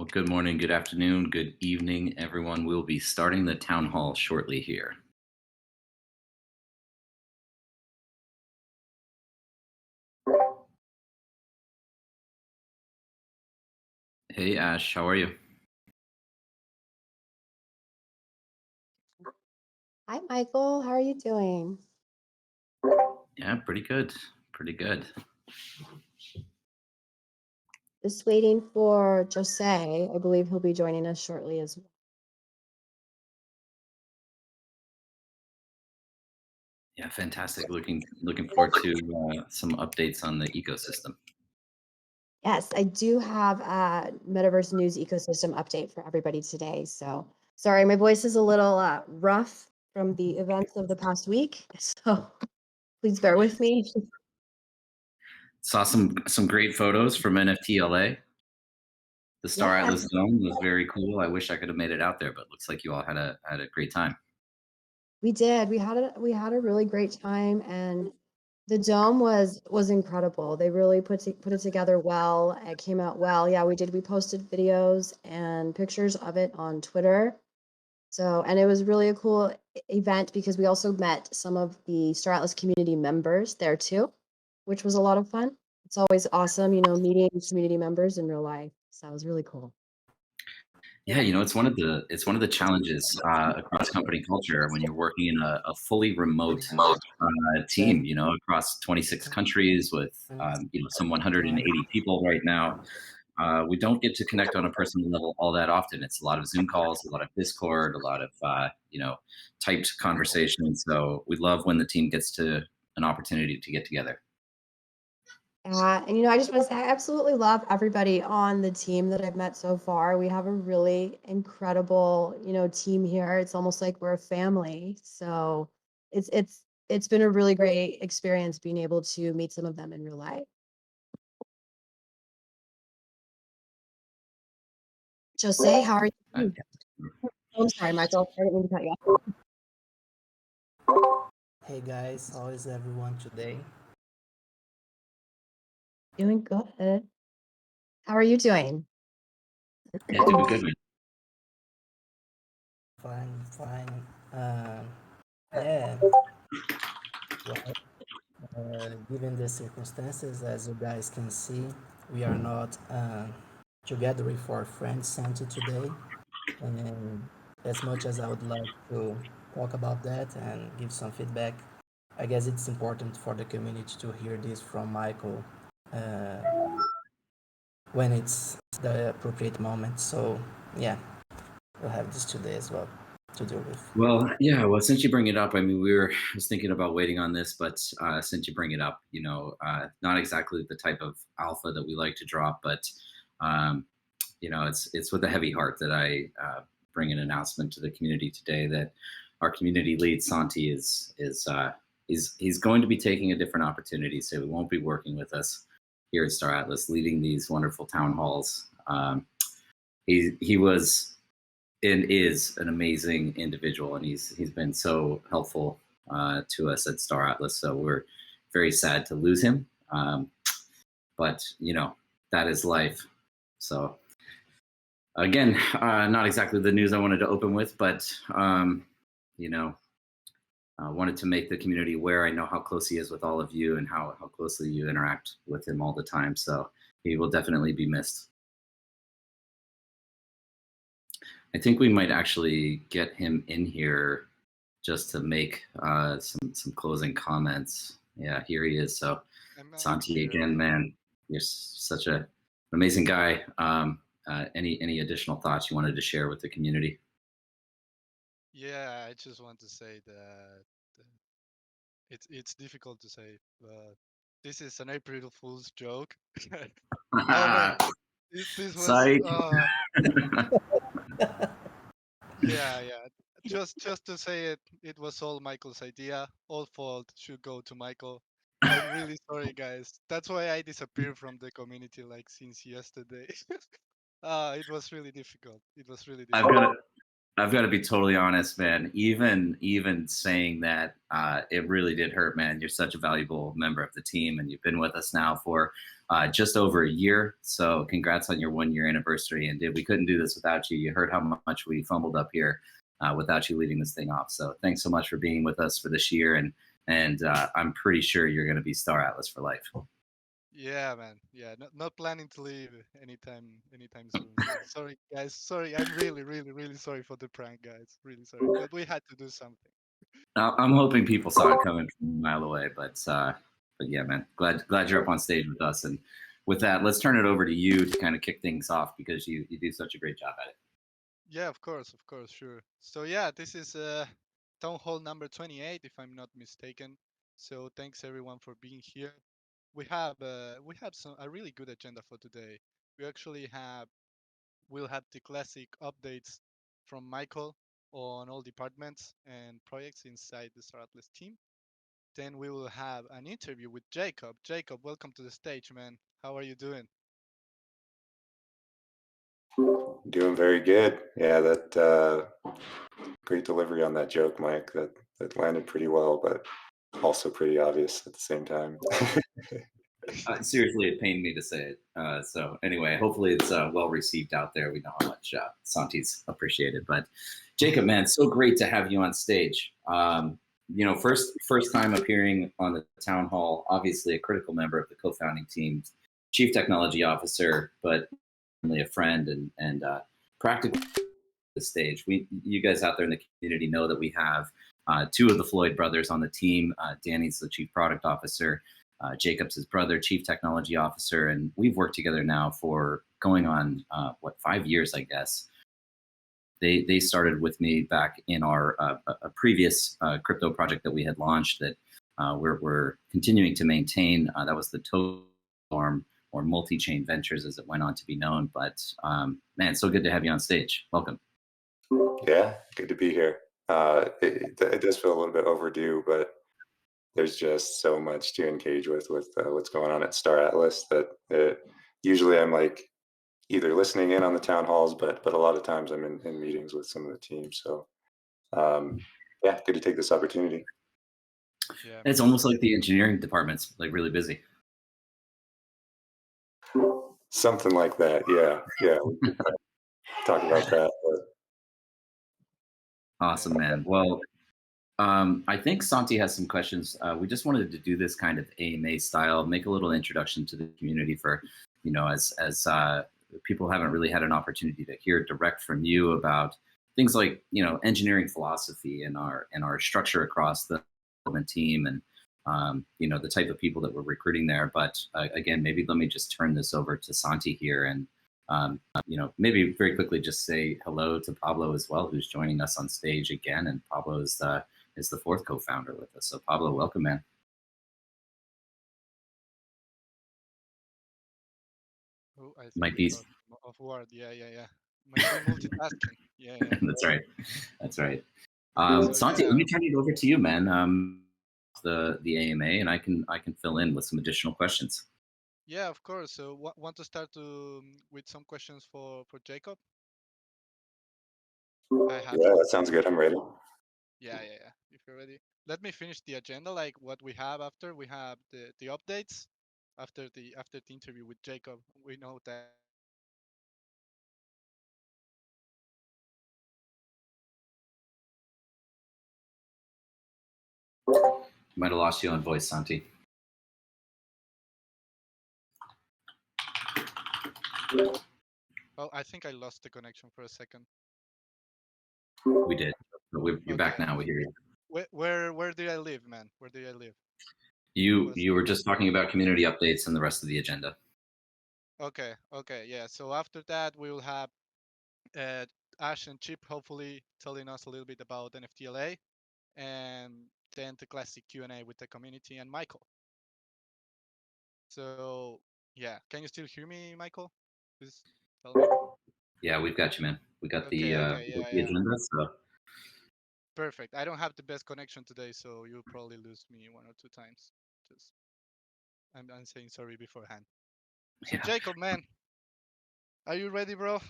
Well, good morning, good afternoon, good evening, everyone. We'll be starting the town hall shortly here. Hey, Ash, how are you? Hi, Michael. How are you doing? Yeah, pretty good. Pretty good. Just waiting for Jose. I believe he'll be joining us shortly as well. Yeah, fantastic. Looking forward to some updates on the ecosystem. Yes, I do have a Metaverse News ecosystem update for everybody today. So sorry, my voice is a little rough from the events of the past week. So please bear with me. Saw some great photos from NFTLA. The Star Yes, Atlas Zone was very cool. I wish I could have made it out there, but looks like you all had a great time. we did. We had a really great time, and the dome was incredible. They really put it together well. It came out well. Yeah, we did. We posted videos and pictures of it on Twitter. So, and it was really a cool event because we also met some of the Star Atlas community members there too, which was a lot of fun. It's always awesome, meeting community members in real life. So it was really cool. Yeah, it's one of the challenges across company culture when you're working in a fully remote team. Across 26 countries with some 180 people right now. We don't get to connect on a personal level all that often. It's a lot of Zoom calls, a lot of Discord, a lot of typed conversations. So we love when the team gets to an opportunity to get together. And I just want to say I absolutely love everybody on the team that I've met so far. We have a really incredible, team here. It's almost like we're a family. So it's been a really great experience being able to meet some of them in real life. Jose, how are Uh, you? Oh, I'm sorry, Michael. I didn't mean to cut you off. Hey guys, how is everyone today? Doing good. How are you doing? yeah, doing good, man. Fine, fine. Yeah, well, given the circumstances, as you guys can see, we are not together with our friend Santi today. And as much as I would like to talk about that and give some feedback, I guess it's important for the community to hear this from Michael uh, when it's the appropriate moment. So, yeah, we'll have this today as well to deal with. Well, yeah. Well, since you bring it up, I mean, I was thinking about waiting on this, but since you bring it up, not exactly the type of alpha that we like to drop, but um, it's with a heavy heart that I bring an announcement to the community today that our community lead Santi he's going to be taking a different opportunity, so he won't be working with us here at Star Atlas, leading these wonderful town halls. He was and is an amazing individual, and he's been so helpful to us at Star Atlas. So we're very sad to lose him, but that is life. So again, not exactly the news I wanted to open with, but you know, wanted to make the community aware. I know how close he is with all of you and how closely you interact with him all the time. So he will definitely be missed. I think we might actually get him in here just to make some closing comments. Yeah, here he is. So I'm Santi here. again, man, you're such an amazing guy. Any additional thoughts you wanted to share with the community? Yeah, I just want to say that it's difficult to say, but this is an April Fool's joke. I don't know. This was Psych. yeah. Just to say it, it was all Michael's idea. All fault should go to Michael. I'm really sorry, guys. That's why I disappeared from the community like since yesterday. It was really difficult. It was really I've got difficult. to I've got to be totally honest, man. Even saying that, it really did hurt, man. You're such a valuable member of the team, and you've been with us now for just over a year. So, congrats on your 1 year anniversary. And dude, we couldn't do this without you. You heard how much we fumbled up here without you leading this thing off. So, thanks so much for being with us for this year, and I'm pretty sure you're going to be Star Atlas for life. Yeah, man. Yeah, not planning to leave anytime soon. So sorry, guys. Sorry, I'm really sorry for the prank, guys. Really sorry, but we had to do something. I'm hoping people saw it coming from a mile away, but yeah, man, glad you're up on stage with us. And with that, let's turn it over to you to kind of kick things off because you do such a great job at it. Yeah, of course, sure. So yeah, this is town hall number 28, if I'm not mistaken. So thanks everyone for being here. We have a really good agenda for today. We actually we'll have the classic updates from Michael on all departments and projects inside the Star Atlas team. Then we will have an interview with Jacob. Jacob, welcome to the stage, man. How are you doing? Doing very good. Yeah, that great delivery on that joke, Mike. That landed pretty well, but also pretty obvious at the same time. Seriously, it pained me to say it. So anyway, hopefully it's well received out there. We know how much Santi's appreciated. But Jacob, man, so great to have you on stage. First time appearing on the town hall. Obviously, a critical member of the co-founding team, chief technology officer, but only a friend and practically the stage. You guys out there in the community know that we have two of the Floyd brothers on the team. Danny's the chief product officer. Jacob's his brother, chief technology officer, and we've worked together now for going on 5 years, I guess. They started with me back in our a previous crypto project that we had launched that we're continuing to maintain. That was the Totem or Multi-Chain Ventures, as it went on to be known. But man, so good to have you on stage. Welcome. Yeah, good to be here. It does feel a little bit overdue, but there's just so much to engage with what's going on at Star Atlas that usually I'm like either listening in on the town halls, but a lot of times I'm in meetings with some of the team. So yeah, good to take this opportunity. Yeah, It's almost like the engineering department's like really busy. Something like that. Yeah. We could talk about that. But Awesome, man. Well, I think Santi has some questions. We just wanted to do this kind of AMA style, make a little introduction to the community for, as people haven't really had an opportunity to hear direct from you about things like, engineering philosophy and our structure across the development team and, the type of people that we're recruiting there. But again, maybe let me just turn this over to Santi here and, maybe very quickly just say hello to Pablo as well, who's joining us on stage again. And Pablo is the fourth co-founder with us. So Pablo, welcome, man. oh, I think Might we be. lost him off word. Yeah. Might be multitasking. Yeah. That's right. That's right. So Santi, yeah, let me turn it over to you, man. The AMA, and I can fill in with some additional questions. yeah, of course. So want to start with some questions for Jacob? I have yeah, some. that sounds good. I'm ready. Yeah. If you're ready, let me finish the agenda. Like what we have after we have the updates after the interview with Jacob. We know that Might have lost you on voice, Santi. oh, I think I lost the connection for a second. We did. But you're back Okay. now. We hear you. Where did I live, man? Where did I live? You were just talking about community updates and the rest of the agenda. Okay, yeah. So after that, we will have uh, Ash and Chip hopefully telling us a little bit about NFTLA, and then the classic Q&A with the community and Michael. So yeah, can you still hear me, Michael? Please tell me. Yeah, we've got you, man. We got Okay, the yeah. agenda. So Perfect. I don't have the best connection today, so you'll probably lose me one or two times. Just I'm saying sorry beforehand. So yeah. Jacob, man, are you ready, bro?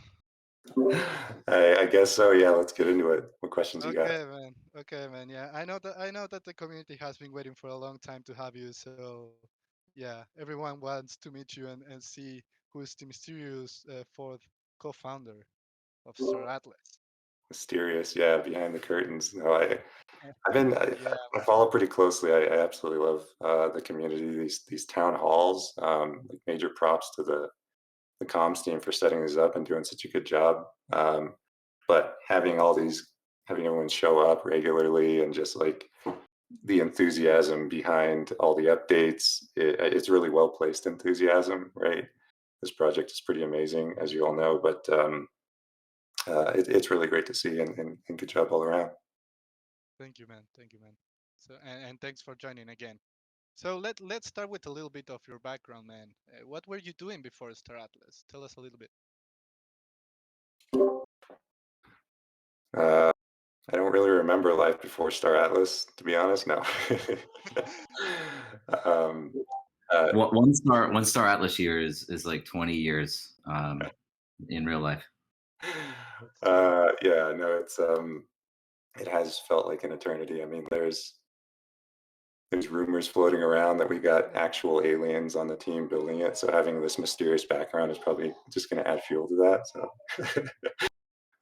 I guess so. Yeah, let's get into it. What questions you got? Okay, man. Okay, man. Yeah, I know that the community has been waiting for a long time to have you. So, yeah, everyone wants to meet you and see who is the mysterious fourth co-founder of Star Atlas. Mysterious, yeah, behind the curtains. No, Yeah, I follow pretty closely. I absolutely love the community. These town halls. Like major props to the comms team for setting these up and doing such a good job. But having everyone show up regularly and just like the enthusiasm behind all the updates, it's really well placed enthusiasm, right? This project is pretty amazing, as you all know, but it's really great to see and good job all around. thank you, man. Thank you, man. So, and thanks for joining again. So let's start with a little bit of your background, man. What were you doing before Star Atlas? Tell us a little bit. Uh, I don't really remember life before Star Atlas, to be honest. No. um, uh, One star Atlas year is like 20 years in real life. That's true. yeah, no, it has felt like an eternity. I mean, there's rumors floating around that we got actual aliens on the team building it. So having this mysterious background is probably just going to add fuel to that.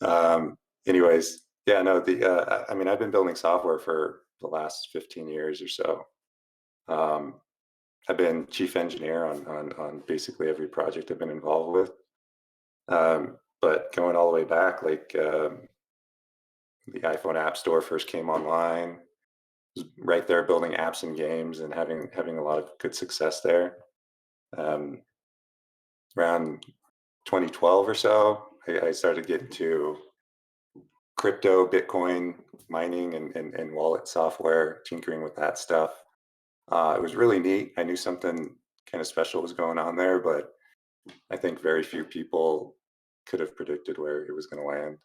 So, anyways, yeah, no, I mean, I've been building software for the last 15 years or so. Um, I've been chief engineer on basically every project I've been involved with. But going all the way back, like the iPhone App Store first came online, was right there building apps and games and having a lot of good success there. Um, Around 2012 or so, I started getting to crypto, Bitcoin mining, and wallet software, tinkering with that stuff. It was really neat. I knew something kind of special was going on there, but I think very few people could have predicted where it was going to land.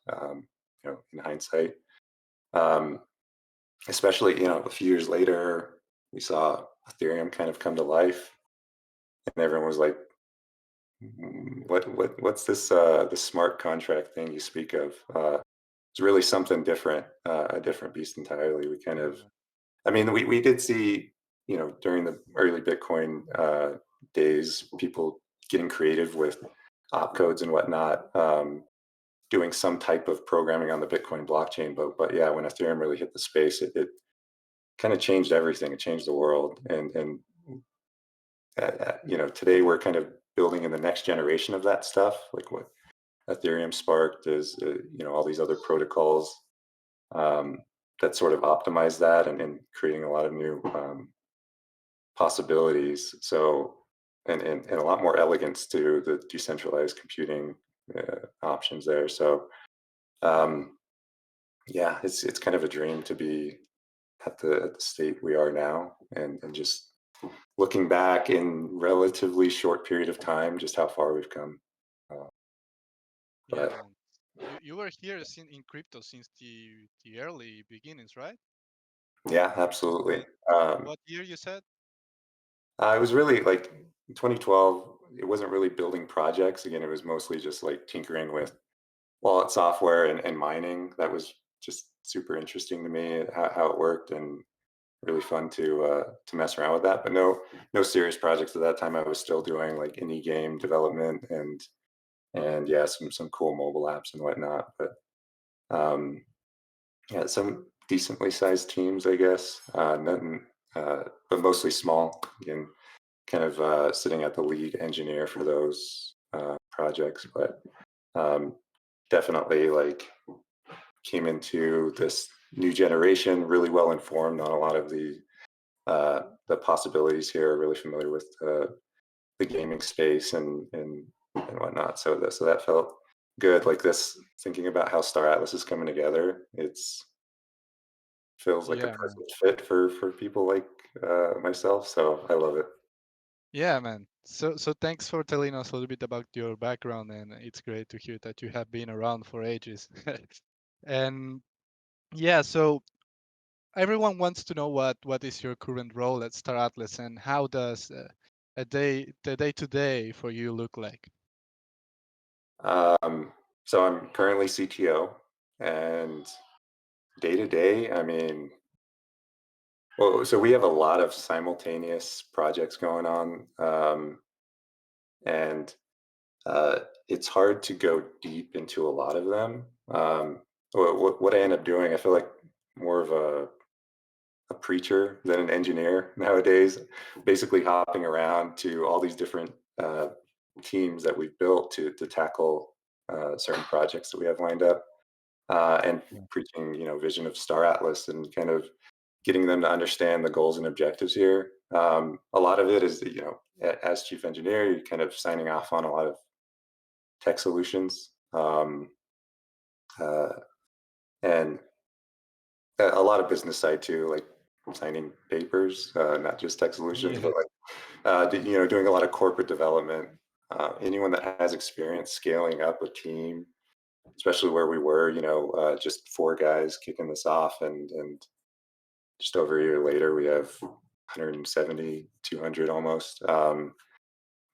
In hindsight, um, especially a few years later, we saw Ethereum kind of come to life, and everyone was like, what's this smart contract thing you speak of?" It's really something different, a different beast entirely. We kind of, Yeah. I mean, we did see, during the early Bitcoin days, people getting creative with opcodes and whatnot, doing some type of programming on the Bitcoin blockchain. But yeah, when Ethereum really hit the space, it kind of changed everything. It changed the world, and today we're kind of building in the next generation of that stuff, like what Ethereum sparked is, all these other protocols um, that sort of optimize that and creating a lot of new possibilities. So, and a lot more elegance to the decentralized computing options there. So, um, yeah, it's kind of a dream to be at the state we are now, and just looking back in relatively short period of time, just how far we've come. Uh, Yeah, but man. You were here in crypto since the early beginnings, right? yeah, Since absolutely. what year you said? It was really like 2012. It wasn't really building projects. Again, it was mostly just like tinkering with wallet software and mining. That was just super interesting to me how it worked and really fun to mess around with that. But no serious projects at that time. I was still doing like indie game development and yeah, some cool mobile apps and whatnot. But um, yeah, some decently sized teams, I guess. Nothing, but mostly small. Again, kind of sitting at the lead engineer for those projects, but um, definitely like came into this new generation really well informed on a lot of the possibilities here. Really familiar with the gaming space and whatnot. So that felt good. Like this, thinking about how Star Atlas is coming together, it's feels like a Yeah, man. perfect fit for people like myself. So I love it. Yeah, man. So thanks for telling us a little bit about your background, and it's great to hear that you have been around for ages. And yeah, so everyone wants to know what is your current role at Star Atlas, and how does the day to day for you look like? Um, So I'm currently CTO, and day to day, I mean, well, so we have a lot of simultaneous projects going on, and uh, it's hard to go deep into a lot of them. What I end up doing, I feel like more of a preacher than an engineer nowadays, basically hopping around to all these different teams that we've built to tackle certain projects that we have lined up, and preaching, vision of Star Atlas and kind of getting them to understand the goals and objectives here. A lot of it is that, as chief engineer, you're kind of signing off on a lot of tech solutions, uh, and a lot of business side too, like signing papers, not just tech solutions, Yeah. but like doing a lot of corporate development. Anyone that has experience scaling up a team, especially where we were, just four guys kicking this off, and just over a year later, we have 170, 200 almost.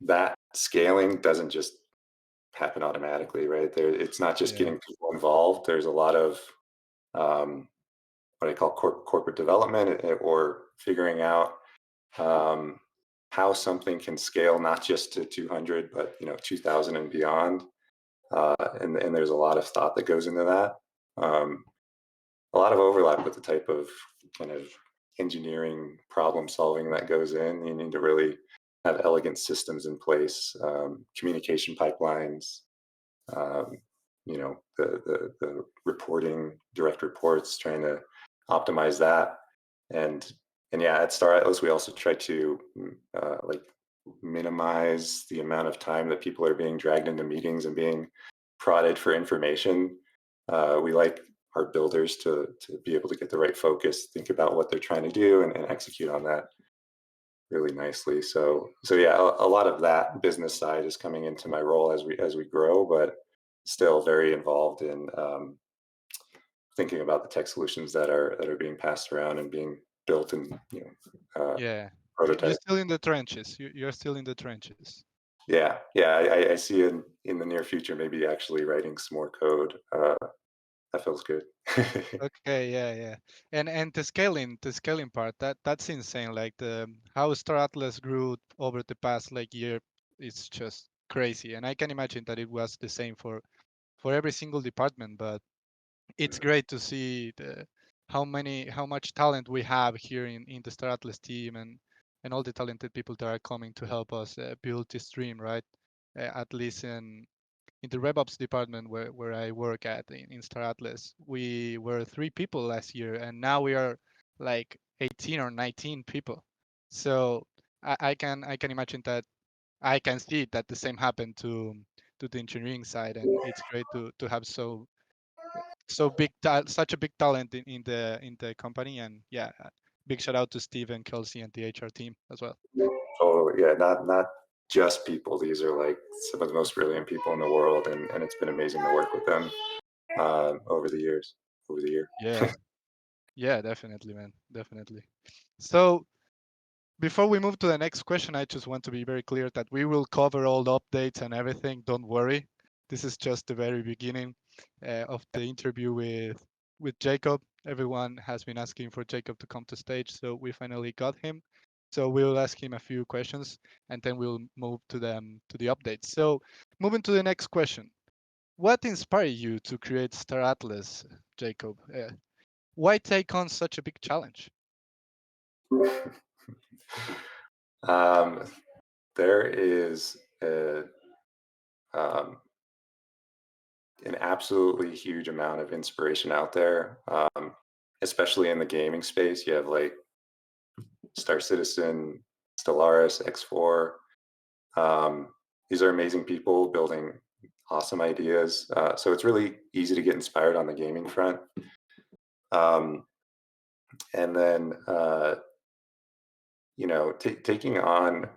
That scaling doesn't just happen automatically, right? It's not just Yeah. getting people involved. There's a lot of um, what I call corporate development, or figuring out um, how something can scale not just to 200, but 2,000 and beyond. And there's a lot of thought that goes into that. Um, a lot of overlap with the type of kind of engineering problem solving that goes in. You need to really have elegant systems in place, communication pipelines, um, the reporting, direct reports, trying to optimize that. And and yeah, at Star Atlas, we also try to like minimize the amount of time that people are being dragged into meetings and being prodded for information. We like our builders to be able to get the right focus, think about what they're trying to do, and execute on that really nicely. So yeah, a lot of that business side is coming into my role as we grow, but still very involved in thinking about the tech solutions that are being passed around and being built and Yeah. You're prototype. still in the trenches. You're still in the trenches. Yeah. I see in the near future maybe actually writing some more code. That feels good. Okay, yeah. And the scaling part, that's insane. Like the how Star Atlas grew over the past like year, it's just crazy. And I can imagine that it was the same for every single department, but it's great to see how much talent we have here in the Star Atlas team, and all the talented people that are coming to help us build this dream, right? At least in the RevOps department where I work at in Star Atlas, we were 3 people last year, and now we are like 18 or 19 people. So I can imagine that I can see that the same happened to the engineering side, and it's great to have such a big talent in the company. And yeah, big shout out to Steve and Kelsey and the HR team as well. Oh yeah, not just people. These are like some of the most brilliant people in the world, and it's been amazing to work with them over the years, over the year. Yeah, yeah, definitely, man, definitely. So before we move to the next question, I just want to be very clear that we will cover all the updates and everything. Don't worry. This is just the very beginning of the interview with Jacob. Everyone has been asking for Jacob to come to stage, so we finally got him. So we'll ask him a few questions, and then we'll move to the updates. So moving to the next question. What inspired you to create Star Atlas, Jacob? Why take on such a big challenge? um, there is um, an absolutely huge amount of inspiration out there, especially in the gaming space. You have like Star Citizen, Stellaris, X4. These are amazing people building awesome ideas. So it's really easy to get inspired on the gaming front. Um, and then, taking on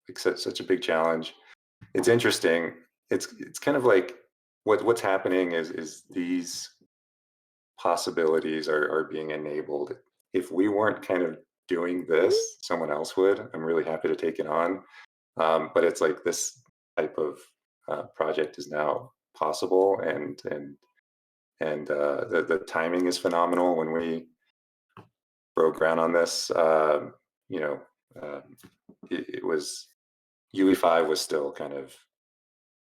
like such a big challenge. It's interesting. It's kind of like what's happening is these possibilities are being enabled. If we weren't kind of doing this, someone else would. I'm really happy to take it on. But it's like this type of project is now possible, and the timing is phenomenal. When we broke ground on this, you know, it was UE5 was still kind of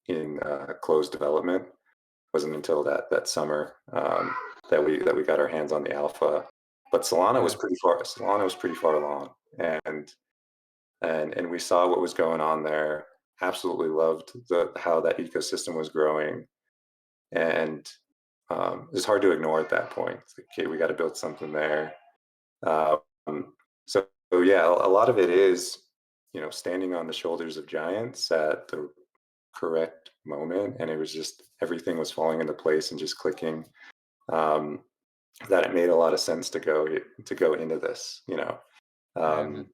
in closed development. It wasn't until that summer that we got our hands on the alpha. But Solana was pretty far. Solana was pretty far along, and we saw what was going on there. Absolutely loved how that ecosystem was growing, and it's hard to ignore at that point. It's like, okay, we got to build something there. Um, so yeah, a lot of it is, you know, standing on the shoulders of giants at the correct moment, and it was just everything was falling into place and just clicking. Um, that it made a lot of sense to go into this, you know. Yeah, man.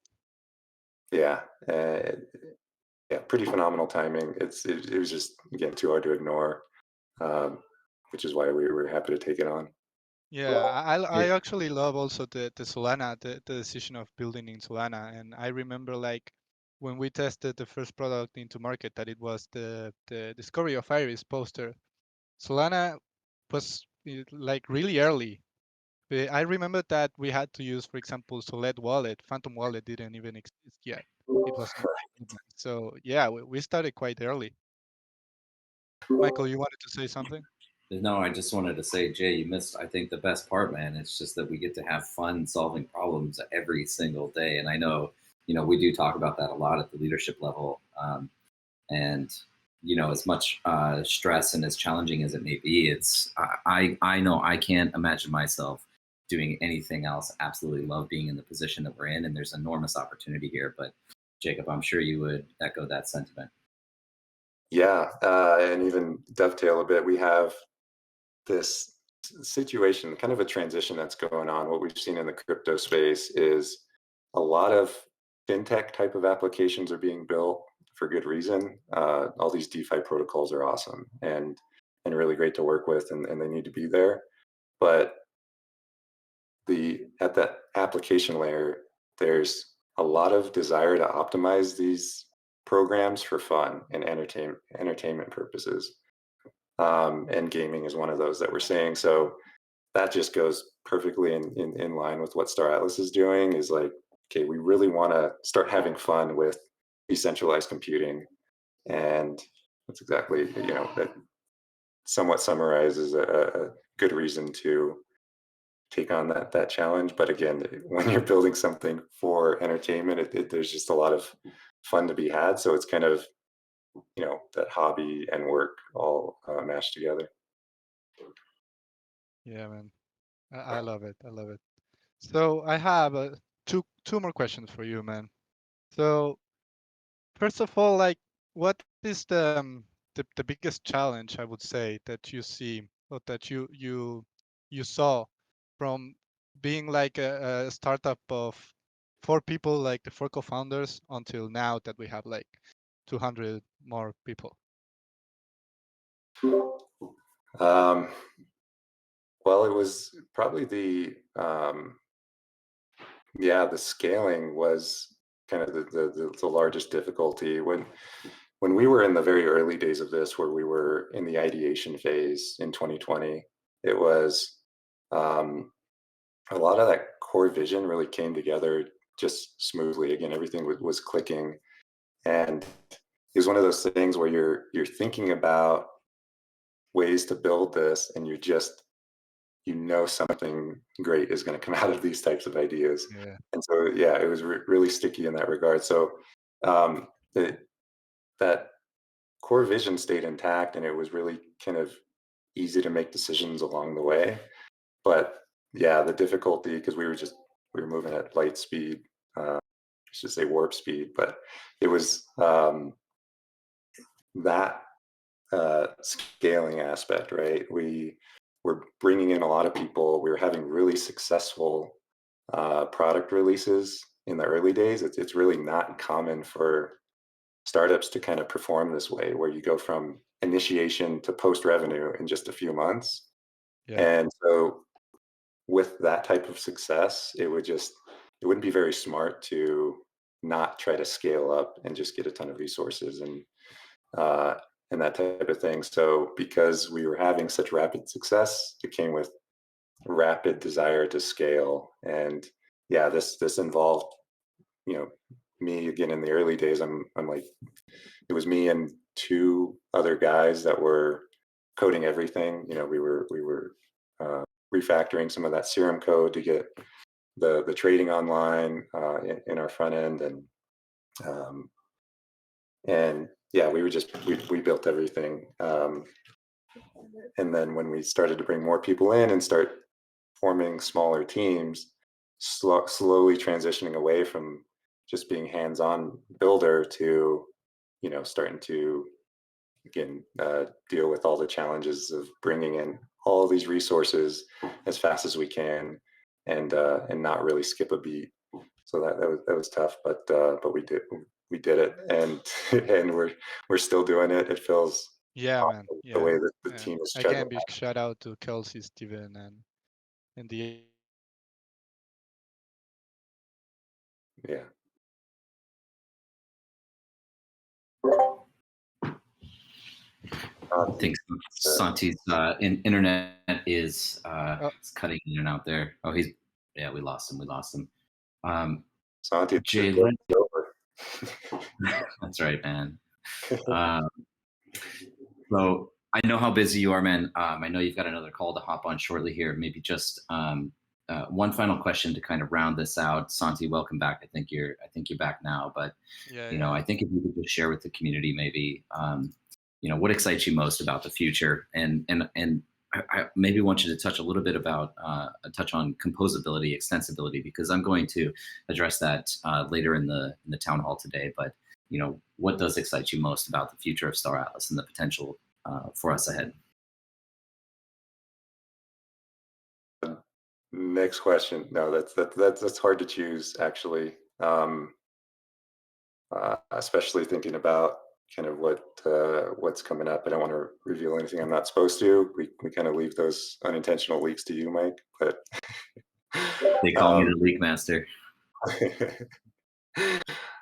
Yeah, yeah, pretty phenomenal timing. It was just, again, too hard to ignore, um, which is why we were happy to take it on. Yeah, I actually love also the Solana, the decision of building in Solana. And I remember like when we tested the first product into market, that it was the Discovery of Iris poster. Solana was like really early. I remember that we had to use, for example, Solid Wallet. Phantom Wallet didn't even exist yet. It was in development. So yeah, we started quite early. Michael, you wanted to say something? No, I just wanted to say, Jay, you missed, I think, the best part, man. It's just that we get to have fun solving problems every single day. And I know, we do talk about that a lot at the leadership level. And, as much stress and as challenging as it may be, I know I can't imagine myself doing anything else. Absolutely love being in the position that we're in. And there's enormous opportunity here. But Jacob, I'm sure you would echo that sentiment. Yeah, and even dovetail a bit. We have this situation, kind of a transition that's going on. What we've seen in the crypto space is a lot of fintech type of applications are being built for good reason. All these DeFi protocols are awesome and really great to work with, and they need to be there. But at that application layer, there's a lot of desire to optimize these programs for fun and entertainment purposes. And gaming is one of those that we're seeing. So that just goes perfectly in line with what Star Atlas is doing. Is like, okay, we really want to start having fun with decentralized computing, and that's exactly, that somewhat summarizes a good reason to take on that challenge. But again, when you're building something for entertainment, there's just a lot of fun to be had. So it's kind of, that hobby and work all mashed together. Yeah, man. I love it. I love it. So I have two more questions for you, man. So first of all, like, what is the biggest challenge, I would say, that you see, or that you saw from being like a startup of 4 people, like the 4 co-founders, until now that we have like 200 more people? Um, well, it was probably the scaling was kind of the largest difficulty. When we were in the very early days of this, where we were in the ideation phase in 2020, it was a lot of that core vision really came together just smoothly. Again, everything was clicking, and it was one of those things where you're thinking about ways to build this, and something great is going to come out of these types of ideas. Yeah. And so, yeah, it was really sticky in that regard. So um, that core vision stayed intact, and it was really kind of easy to make decisions along the way. But yeah, the difficulty, because we were moving at light speed, I should say warp speed, but it was that scaling aspect, right? We were bringing in a lot of people. We were having really successful product releases in the early days. It's really not common for startups to kind of perform this way, where you go from initiation to post revenue in just a few months. Yeah. And so with that type of success, it wouldn't be very smart to not try to scale up and just get a ton of resources. And and that type of thing. So because we were having such rapid success, it came with rapid desire to scale. And yeah, this involved, you know, me again in the early days. I'm like, it was me and two other guys that were coding everything. You know, we were refactoring some of that serum code to get the trading online in our front end, um, and yeah, we built everything. And then when we started to bring more people in and start forming smaller teams, slowly transitioning away from just being hands-on builder to, you know, starting to again deal with all the challenges of bringing in all these resources as fast as we can, and not really skip a beat. So that was tough, but we did it, and and we're still doing it. It feels Yeah, man. awesome the Yeah. way that the Yeah. team is Again, struggling. big shout out to Kelsey, Steven, and the Yeah. I think Santi's internet is oh, it's cutting in and out there. Oh, yeah, we lost him. We lost him. Santi, Jay, over. that's right, man. Um, so I know how busy you are, man. I know you've got another call to hop on shortly here. Maybe just one final question to kind of round this out. Santi, welcome back. I think you're back now, but yeah, you know, yeah. I think if you could just share with the community, maybe, you know, what excites you most about the future, and I maybe want you to touch a little bit about touch on composability, extensibility, because I'm going to address that later in the town hall today. But you know, what does excite you most about the future of Star Atlas and the potential for us ahead? Next question. No, that's hard to choose actually. Especially thinking about kind of what's coming up. I don't want to reveal anything I'm not supposed to. We kind of leave those unintentional leaks to you, Mike. But They call me the leak master.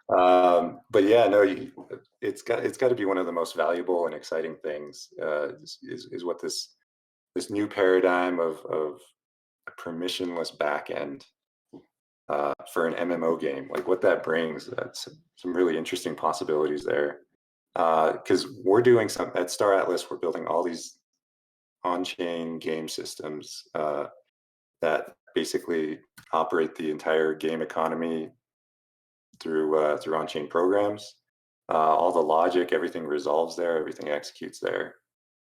but yeah, no, it's got to be one of the most valuable and exciting things. Is what this new paradigm of a permissionless backend for an MMO game, like what that brings. That's some really interesting possibilities there. Because we're doing some at Star Atlas, we're building all these on-chain game systems that basically operate the entire game economy through on-chain programs. All the logic, everything resolves there, everything executes there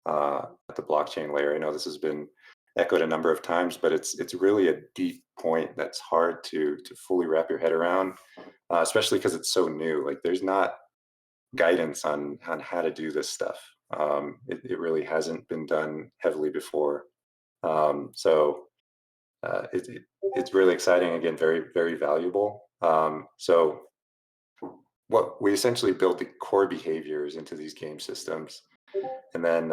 at the blockchain layer. I know this has been echoed a number of times, but it's really a deep point that's hard to fully wrap your head around, especially because it's so new. Like there's not guidance on how to do this stuff. It really hasn't been done heavily before. So it's really exciting. Again, very very valuable. So what we essentially build the core behaviors into these game systems, and then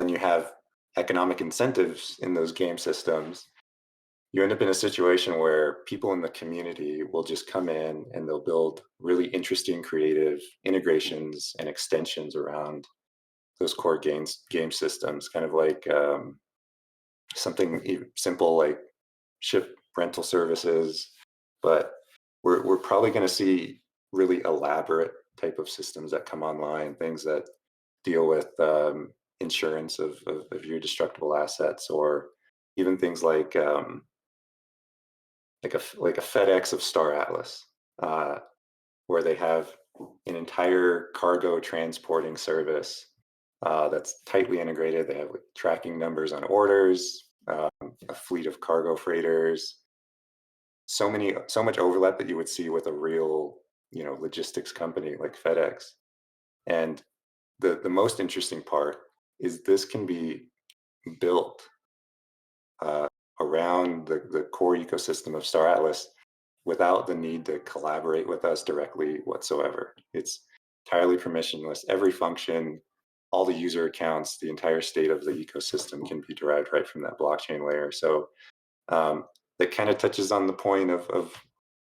you have economic incentives in those game systems. You end up in a situation where people in the community will just come in and they'll build really interesting creative integrations and extensions around those core game systems, kind of like something simple like ship rental services. But we're probably going to see really elaborate type of systems that come online, things that deal with insurance of your destructible assets, or even things like a FedEx of Star Atlas, where they have an entire cargo transporting service that's tightly integrated. They have like, tracking numbers on orders, a fleet of cargo freighters. So much overlap that you would see with a real, logistics company like FedEx. And the most interesting part is this can be built uh, around the core ecosystem of Star Atlas without the need to collaborate with us directly whatsoever. It's entirely permissionless. Every function, all the user accounts, the entire state of the ecosystem can be derived right from that blockchain layer. So that kind of touches on the point of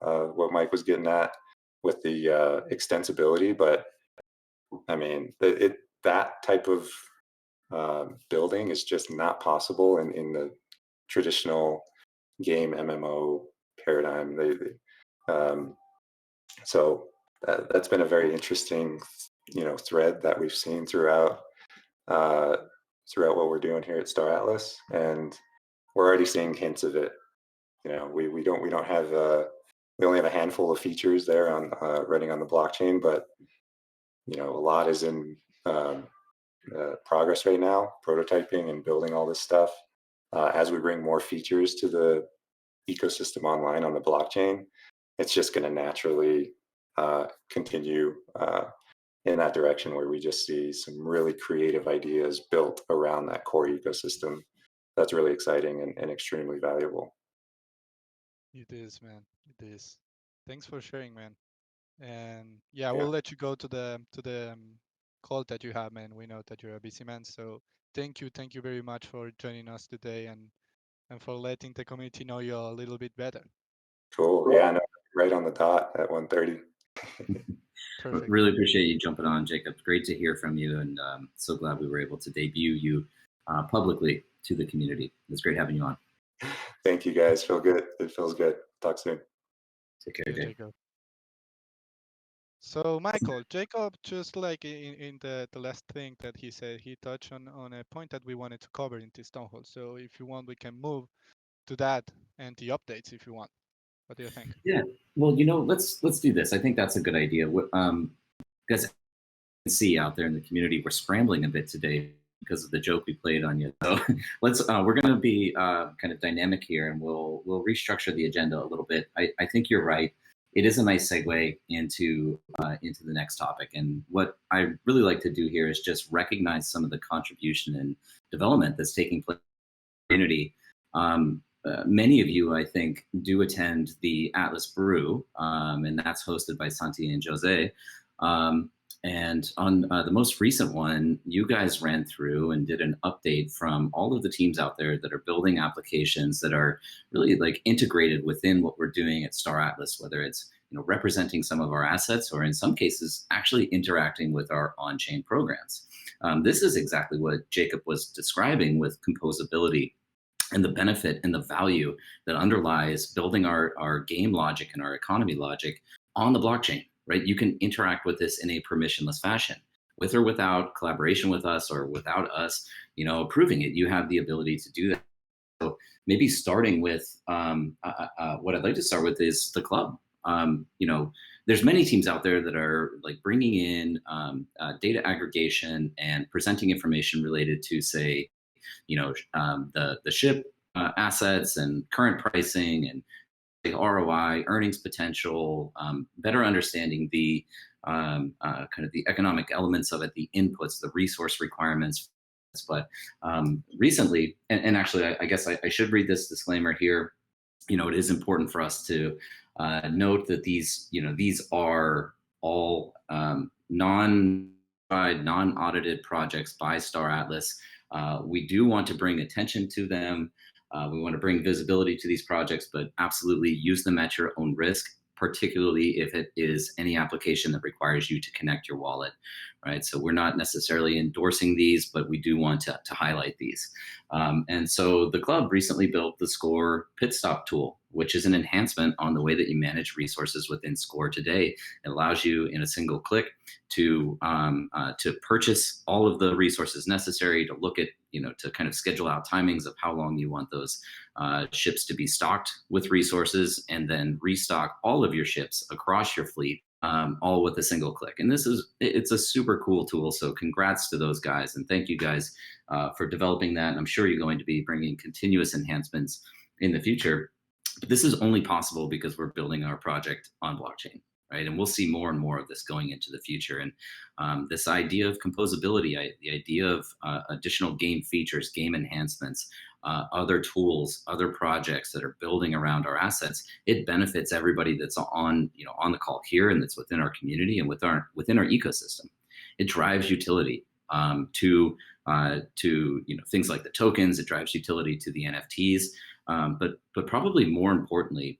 what Mike was getting at with the extensibility, but I mean, that type of building is just not possible in the traditional game MMO paradigm. So that's been a very interesting, thread that we've seen uh, throughout what we're doing here at Star Atlas, and we're already seeing hints of it. We don't have we only have a handful of features there on running on the blockchain, but a lot is in progress right now, prototyping and building all this stuff. As we bring more features to the ecosystem online on the blockchain, it's just going to naturally continue in that direction where we just see some really creative ideas built around that core ecosystem. That's really exciting and extremely valuable. It is, man. It is. Thanks for sharing, man. And yeah, Yeah, we'll let you go to the call that you have, man. We know that you're a busy man, so thank you very much for joining us today and for letting the community know you a little bit better. cool. Yeah, no, right on the dot at 1:30. Perfect. Really appreciate you jumping on, Jacob. Great to hear from you, and so glad we were able to debut you publicly to the community. It's great having you on. Thank you guys. Feel good. It feels good. Talk soon. Take care, You, Jake. Jacob. So Michael, Jacob, just like in the last thing that he said, he touched on a point that we wanted to cover in this town hall. So if you want, we can move to that and the updates if you want. What do you think? Yeah. Well, let's do this. I think that's a good idea. Because see out there in the community, we're scrambling a bit today because of the joke we played on you. So we're going to be kind of dynamic here, and we'll restructure the agenda a little bit. I think you're right. It is a nice segue into the next topic. And what I really like to do here is just recognize some of the contribution and development that's taking place in the community. Many of you, I think, do attend the Atlas Brew, and that's hosted by Santi and Jose. And on the most recent one, you guys ran through and did an update from all of the teams out there that are building applications that are really like integrated within what we're doing at Star Atlas, whether it's representing some of our assets or in some cases actually interacting with our on-chain programs. This is exactly what Jacob was describing with composability and the benefit and the value that underlies building our game logic and our economy logic on the blockchain. Right? You can interact with this in a permissionless fashion, with or without collaboration with us or without us, approving it. You have the ability to do that. So maybe starting with what I'd like to start with is the club. There's many teams out there that are like bringing in data aggregation and presenting information related to, say, the ship assets and current pricing and the ROI, earnings potential, better understanding the kind of the economic elements of it, the inputs, the resource requirements. But recently, and actually, I guess I should read this disclaimer here. It is important for us to note that these are all non-audited projects by Star Atlas. We do want to bring attention to them. We want to bring visibility to these projects, but absolutely use them at your own risk, particularly if it is any application that requires you to connect your wallet, right? So we're not necessarily endorsing these, but we do want to highlight these. And so the club recently built the Score Pit Stop tool, which is an enhancement on the way that you manage resources within Score today. It allows you in a single click to purchase all of the resources necessary to look at, to kind of schedule out timings of how long you want those ships to be stocked with resources, and then restock all of your ships across your fleet, all with a single click. And it's a super cool tool. So congrats to those guys. And thank you guys for developing that. And I'm sure you're going to be bringing continuous enhancements in the future. But this is only possible because we're building our project on blockchain, right? And we'll see more and more of this going into the future. And this idea of composability, the idea of additional game features, game enhancements, other tools, other projects that are building around our assets, it benefits everybody that's on the call here and that's within our community and within our ecosystem. It drives utility to things like the tokens. It drives utility to the NFTs. But probably more importantly,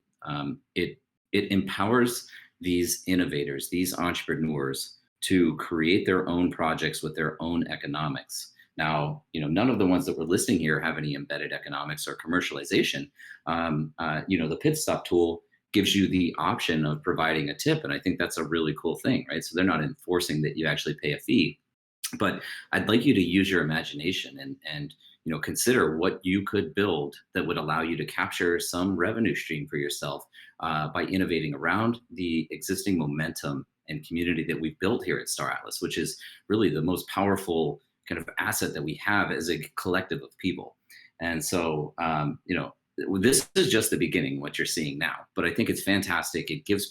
it empowers these innovators, these entrepreneurs, to create their own projects with their own economics. Now, none of the ones that we're listing here have any embedded economics or commercialization. The pit stop tool gives you the option of providing a tip, and I think that's a really cool thing, right? So they're not enforcing that you actually pay a fee, but I'd like you to use your imagination and consider what you could build that would allow you to capture some revenue stream for yourself by innovating around the existing momentum and community that we've built here at Star Atlas, which is really the most powerful kind of asset that we have as a collective of people. And so, this is just the beginning, what you're seeing now, but I think it's fantastic. It gives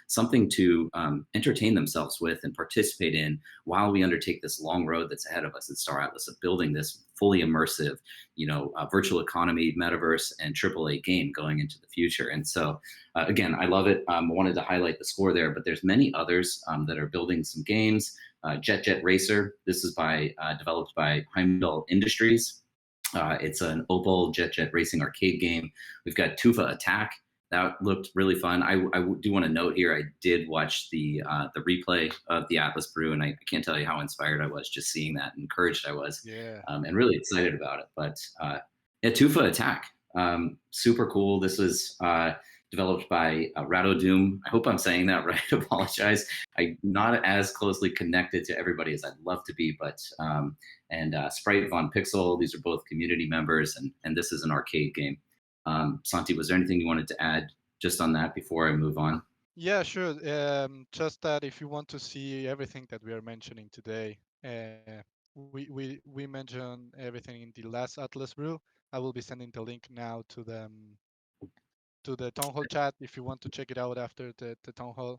something to entertain themselves with and participate in while we undertake this long road that's ahead of us at Star Atlas of building this fully immersive, virtual economy, metaverse, and AAA game going into the future. And so, again, I love it. I wanted to highlight the score there, but there's many others that are building some games. Jet Racer. This is developed by Heimdall Industries. It's an Opal Jet Racing arcade game. We've got Tufa Attack. That looked really fun. I do want to note here, I did watch the replay of the Atlas Brew, and I can't tell you how inspired I was just seeing that, encouraged I was, and really excited about it. But Tufa Attack, super cool. This was developed by Ratto Doom. I hope I'm saying that right. Apologize. I'm not as closely connected to everybody as I'd love to be, but and Sprite Von Pixel. These are both community members, and this is an arcade game. Santi, was there anything you wanted to add just on that before I move on? Yeah, sure. Just that if you want to see everything that we are mentioning today, we mentioned everything in the last Atlas Brew. I will be sending the link now to the town hall chat. If you want to check it out after the town hall,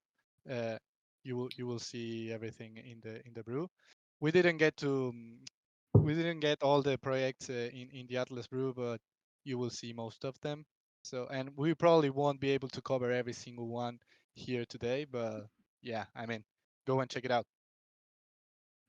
you will see everything in the brew. We didn't get all the projects in the Atlas Brew, but you will see most of them. So, and we probably won't be able to cover every single one here today, but yeah, I mean, go and check it out.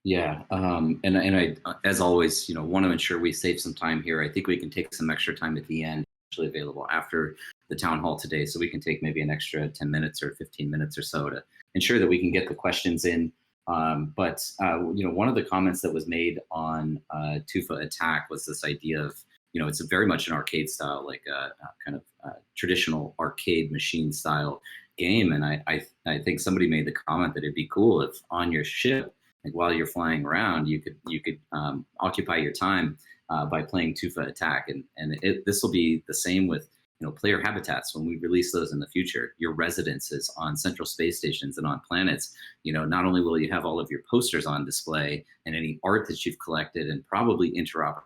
Yeah, and I, as always, want to ensure we save some time here. I think we can take some extra time at the end, actually available after the town hall today, so we can take maybe an extra 10 minutes or 15 minutes or so to ensure that we can get the questions in. But one of the comments that was made on Tufa Attack was this idea of, it's very much an arcade style, like a kind of traditional arcade machine style game. And I think somebody made the comment that it'd be cool if on your ship, like while you're flying around, you could occupy your time by playing Tufa Attack. And this will be the same with player habitats when we release those in the future. Your residences on central space stations and on planets. Not only will you have all of your posters on display and any art that you've collected and probably interoperable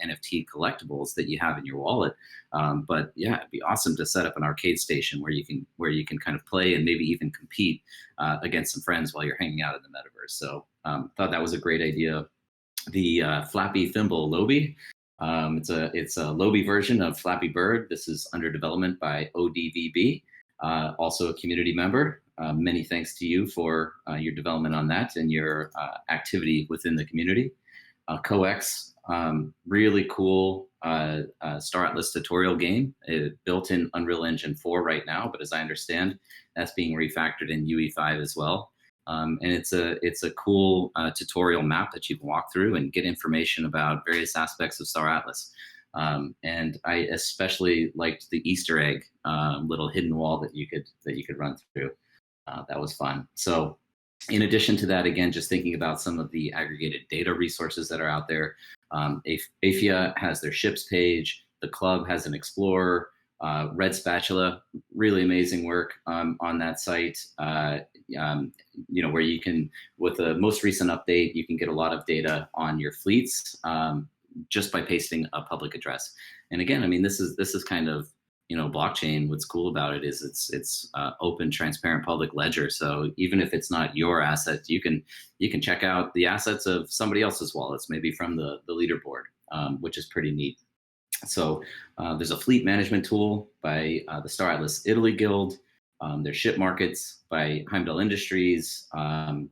NFT collectibles that you have in your wallet, but yeah, it'd be awesome to set up an arcade station where you can kind of play and maybe even compete against some friends while you're hanging out in the metaverse. So thought that was a great idea. The Flappy Thimble Lobby. It's a Lobby version of Flappy Bird. This is under development by ODVB, also a community member. Many thanks to you for your development on that and your activity within the community. Coex, really cool Star Atlas tutorial game. Built in Unreal Engine 4 right now, but as I understand, that's being refactored in UE5 as well. And it's a cool tutorial map that you can walk through and get information about various aspects of Star Atlas. And I especially liked the Easter egg little hidden wall that you could run through. That was fun. So in addition to that, again, just thinking about some of the aggregated data resources that are out there. AFIA has their ships page. The club has an explorer. Red Spatula, really amazing work on that site. Where you can, with the most recent update, you can get a lot of data on your fleets just by pasting a public address. And again, I mean, this is kind of blockchain. What's cool about it is it's open, transparent, public ledger. So even if it's not your asset, you can check out the assets of somebody else's wallets, maybe from the leaderboard, which is pretty neat. So there's a fleet management tool by the Star Atlas Italy Guild. There's ship markets by Heimdall Industries.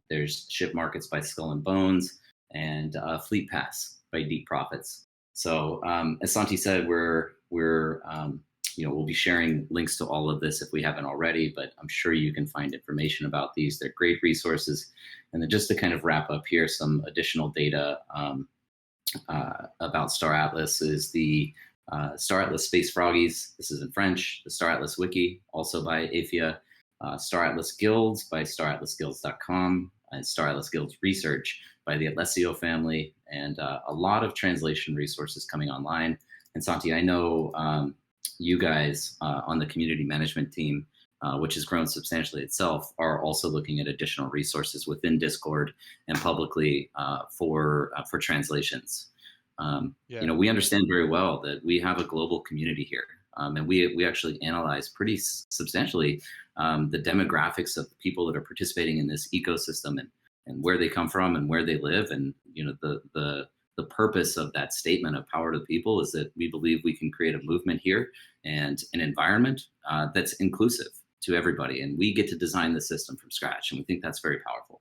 There's ship markets by Skull and Bones, and Fleet Pass by Deep Profits. So as Santi said, we're we'll be sharing links to all of this if we haven't already, but I'm sure you can find information about these. They're great resources. And then just to kind of wrap up here, some additional data about Star Atlas is the Star Atlas Space Froggies. This is in French. The Star Atlas Wiki, also by AFIA. Star Atlas Guilds by staratlasguilds.com. And Star Atlas Guilds Research by the Alessio family. And a lot of translation resources coming online. And Santi, I know you guys on the community management team, which has grown substantially itself, are also looking at additional resources within Discord and publicly for translations. We understand very well that we have a global community here, and we actually analyze pretty substantially the demographics of the people that are participating in this ecosystem and where they come from and where they live. And the purpose of that statement of power to the people is that we believe we can create a movement here and an environment that's inclusive to everybody. And we get to design the system from scratch. And we think that's very powerful.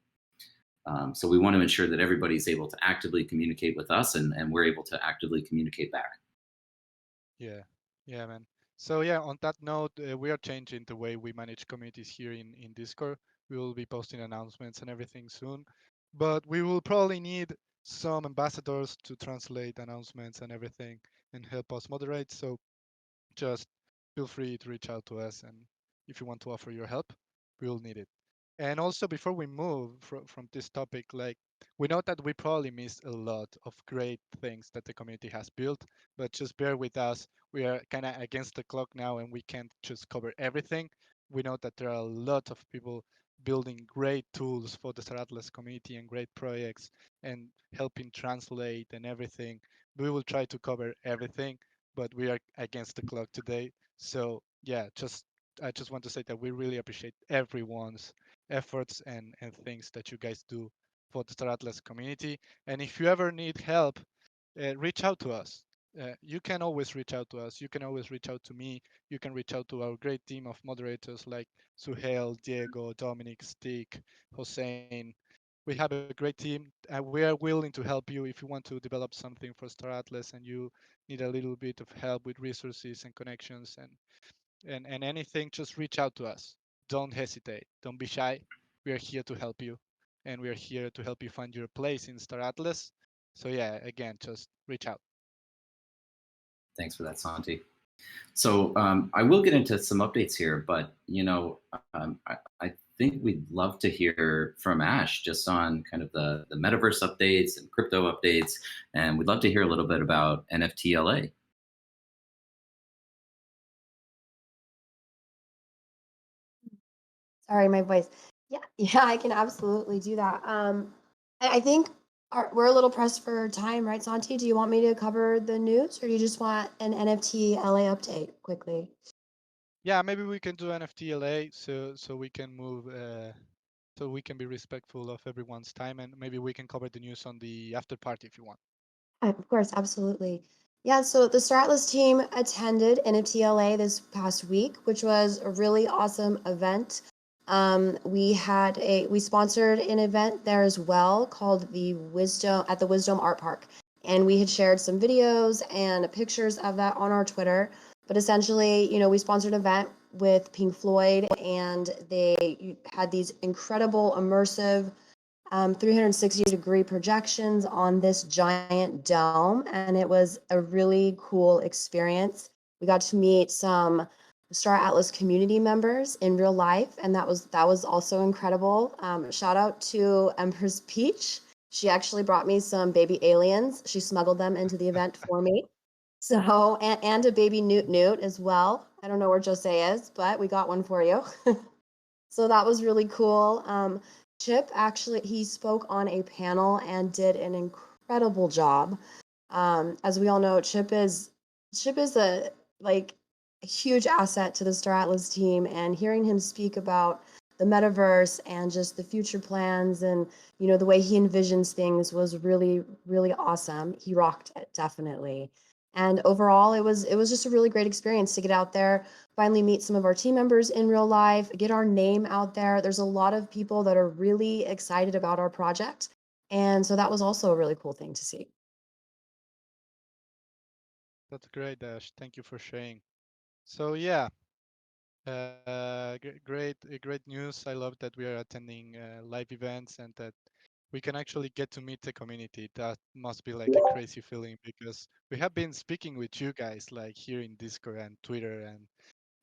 So we want to ensure that everybody's able to actively communicate with us and we're able to actively communicate back. Yeah, man. So yeah, on that note, we are changing the way we manage communities here in Discord. We will be posting announcements and everything soon, but we will probably need some ambassadors to translate announcements and everything and help us moderate. So just feel free to reach out to us, and if you want to offer your help, we will need it. And also, before we move from this topic, like, we know that we probably missed a lot of great things that the community has built, but just bear with us. We are kind of against the clock now, and we can't just cover everything. We know that there are a lot of people building great tools for the Star Atlas community and great projects and helping translate and everything. We will try to cover everything, but we are against the clock today. So yeah, I just want to say that we really appreciate everyone's efforts and things that you guys do for the Star Atlas community. And if you ever need help, reach out to us. You can always reach out to us. You can always reach out to me. You can reach out to our great team of moderators like Suhail, Diego, Dominic, Stick, Hossein. We have a great team, and we are willing to help you if you want to develop something for Star Atlas and you need a little bit of help with resources and connections and anything. Just reach out to us. Don't hesitate. Don't be shy. We are here to help you, and we are here to help you find your place in Star Atlas. So yeah, again, just reach out. Thanks for that, Santi. So I will get into some updates here, but I think we'd love to hear from Ash just on kind of the metaverse updates and crypto updates, and we'd love to hear a little bit about NFTLA. Sorry, my voice. Yeah, I can absolutely do that. I think we're a little pressed for time, right, Santi? Do you want me to cover the news, or do you just want an NFTLA update quickly? Yeah, maybe we can do NFTLA so we can move. So we can be respectful of everyone's time, and maybe we can cover the news on the after party if you want. Of course, absolutely. Yeah, so the Star Atlas team attended NFTLA this past week, which was a really awesome event. We sponsored an event there as well called the Wisdom Art Park, and we had shared some videos and pictures of that on our Twitter. But essentially, we sponsored an event with Pink Floyd, and they had these incredible immersive 360-degree projections on this giant dome, and it was a really cool experience. We got to meet some Star Atlas community members in real life, and that was also incredible. Shout out to Empress Peach. She actually brought me some baby aliens. She smuggled them into the event for me. So, and a baby Newt Newt as well. I don't know where Jose is, but we got one for you. So that was really cool. Chip actually, he spoke on a panel and did an incredible job. As we all know, Chip is a huge asset to the Star Atlas team, and hearing him speak about the metaverse and just the future plans and the way he envisions things was really, really awesome. He rocked it, definitely. And overall, it was just a really great experience to get out there, finally meet some of our team members in real life, get our name out there. There's a lot of people that are really excited about our project. And so that was also a really cool thing to see. That's great, Ash. Thank you for sharing. So yeah, great news. I love that we are attending live events and that we can actually get to meet the community. That must be like a crazy feeling because we have been speaking with you guys like here in Discord and Twitter and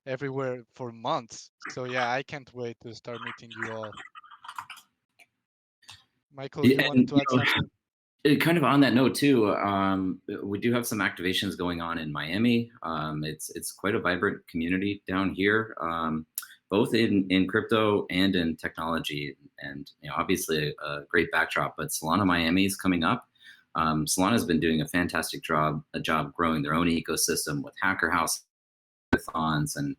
everywhere for months. So yeah, I can't wait to start meeting you all. Michael, Yeah, you wanted and to add something? kind of on that note too, we do have some activations going on in Miami. It's quite a vibrant community down here, both in crypto and in technology, and obviously a great backdrop. But Solana Miami is coming up. Solana's been doing a fantastic job growing their own ecosystem with Hacker House hackathons and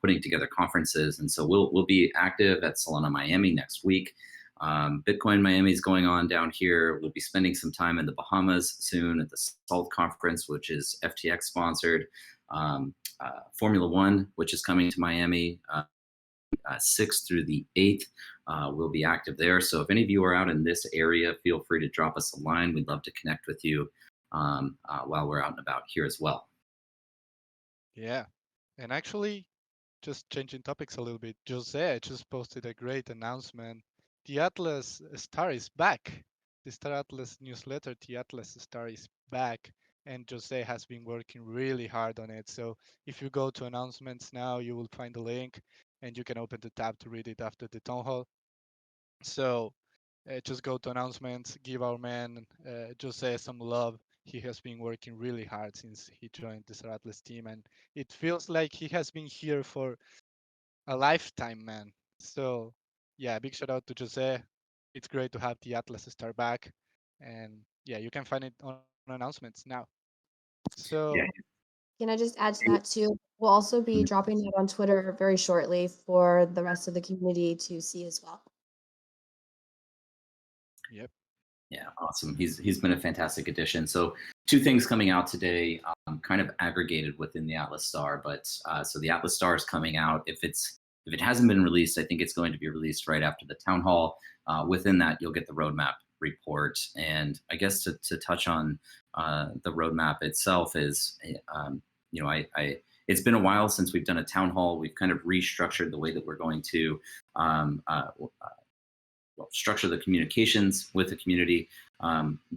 putting together conferences. And so we'll be active at Solana Miami next week. Bitcoin Miami is going on down here. We'll be spending some time in the Bahamas soon at the SALT conference, which is FTX sponsored. Formula One, which is coming to Miami 6th through the 8th. We'll be active there. So if any of you are out in this area, feel free to drop us a line. We'd love to connect with you while we're out and about here as well. Yeah, and actually, just changing topics a little bit, Jose just posted a great announcement. The Atlas Star is back. The Star Atlas newsletter, the Atlas Star is back, and Jose has been working really hard on it. So if you go to announcements now, you will find the link, and you can open the tab to read it after the town hall. So just go to announcements, give our man Jose some love. He has been working really hard since he joined the Star Atlas team, and it feels like he has been here for a lifetime, man. So yeah, big shout out to Jose. It's great to have the Atlas Star back, and yeah, you can find it on announcements now. So Yeah. Can I just add to that too? We'll also be dropping that on Twitter very shortly for the rest of the community to see as well. yep. Yeah, awesome. He's been a fantastic addition. So 2 things coming out today, kind of aggregated within the Atlas Star. But so the Atlas Star is coming out. If it hasn't been released, I think it's going to be released right after the town hall. Within that, you'll get the roadmap report. And I guess to touch on the roadmap itself is, it's been a while since we've done a town hall. We've kind of restructured the way that we're going to structure the communications with the community.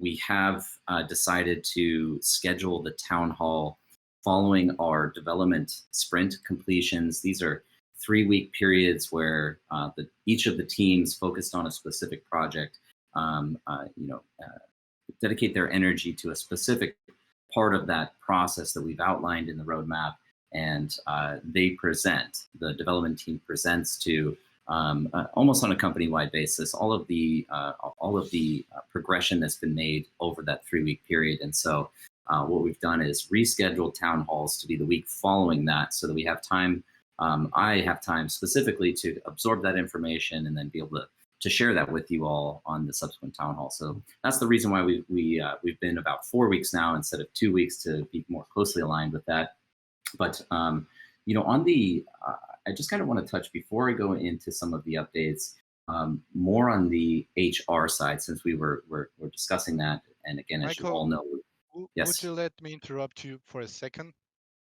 We have decided to schedule the town hall following our development sprint completions. These are 3-week periods where each of the teams focused on a specific project, dedicate their energy to a specific part of that process that we've outlined in the roadmap, and the development team presents to almost on a company-wide basis, all of the progression that's been made over that 3-week period. And so what we've done is rescheduled town halls to be the week following that, so that we have time. I have time specifically to absorb that information and then be able to share that with you all on the subsequent town hall. So that's the reason why we've been about 4 weeks now instead of 2 weeks, to be more closely aligned with that. But on the I just kind of want to touch, before I go into some of the updates, more on the HR side, since we're discussing that. And again, as you all know, Would yes, you let me interrupt you for a second?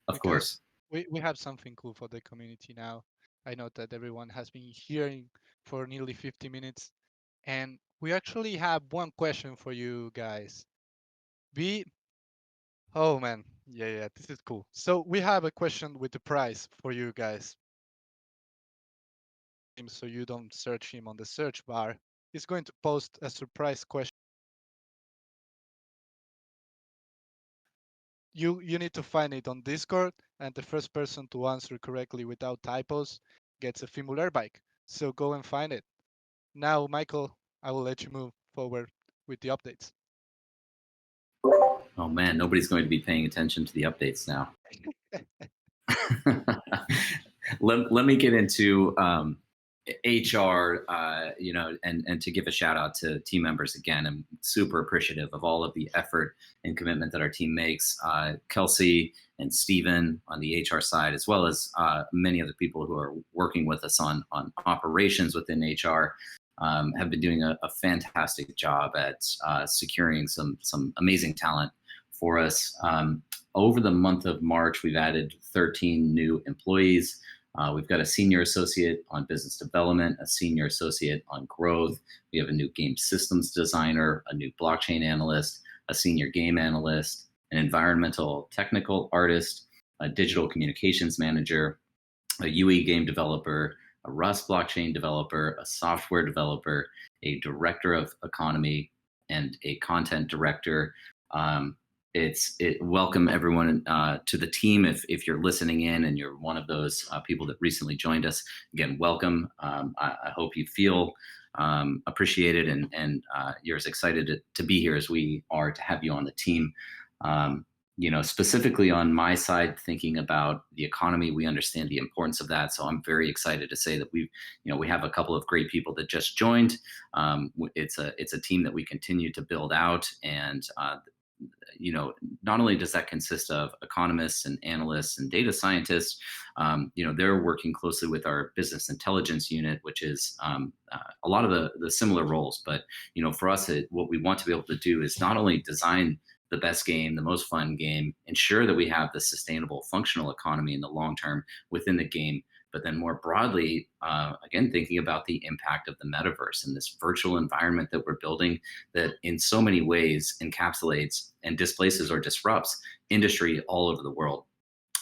of Because course. we have something cool for the community now. I know that everyone has been hearing for nearly 50 minutes, and we actually have one question for you guys. Oh man, yeah, this is cool. So we have a question with the prize for you guys. So you don't search him on the search bar. He's going to post a surprise question. You need to find it on Discord, and the first person to answer correctly without typos gets a Fimble Air bike. So go and find it. Now, Michael, I will let you move forward with the updates. Oh man, nobody's going to be paying attention to the updates now. Let me get into HR, and to give a shout out to team members again. I'm super appreciative of all of the effort and commitment that our team makes. Kelsey and Steven on the HR side, as well as many other people who are working with us on operations within HR, have been doing a fantastic job at securing some amazing talent for us. Over the month of March, we've added 13 new employees. We've got a senior associate on business development, a senior associate on growth. We have a new game systems designer, a new blockchain analyst, a senior game analyst, an environmental technical artist, a digital communications manager, a UE game developer, a Rust blockchain developer, a software developer, a director of economy, and a content director. Welcome everyone to the team. If you're listening in and you're one of those people that recently joined us, again, welcome. I hope you feel appreciated and you're as excited to be here as we are to have you on the team. Specifically on my side, thinking about the economy, we understand the importance of that. So I'm very excited to say that we have a couple of great people that just joined. It's a team that we continue to build out, and not only does that consist of economists and analysts and data scientists, they're working closely with our business intelligence unit, which is a lot of the similar roles. But, for us, what we want to be able to do is not only design the best game, the most fun game, ensure that we have the sustainable functional economy in the long term within the game, but then more broadly, again, thinking about the impact of the metaverse and this virtual environment that we're building that in so many ways encapsulates and displaces or disrupts industry all over the world.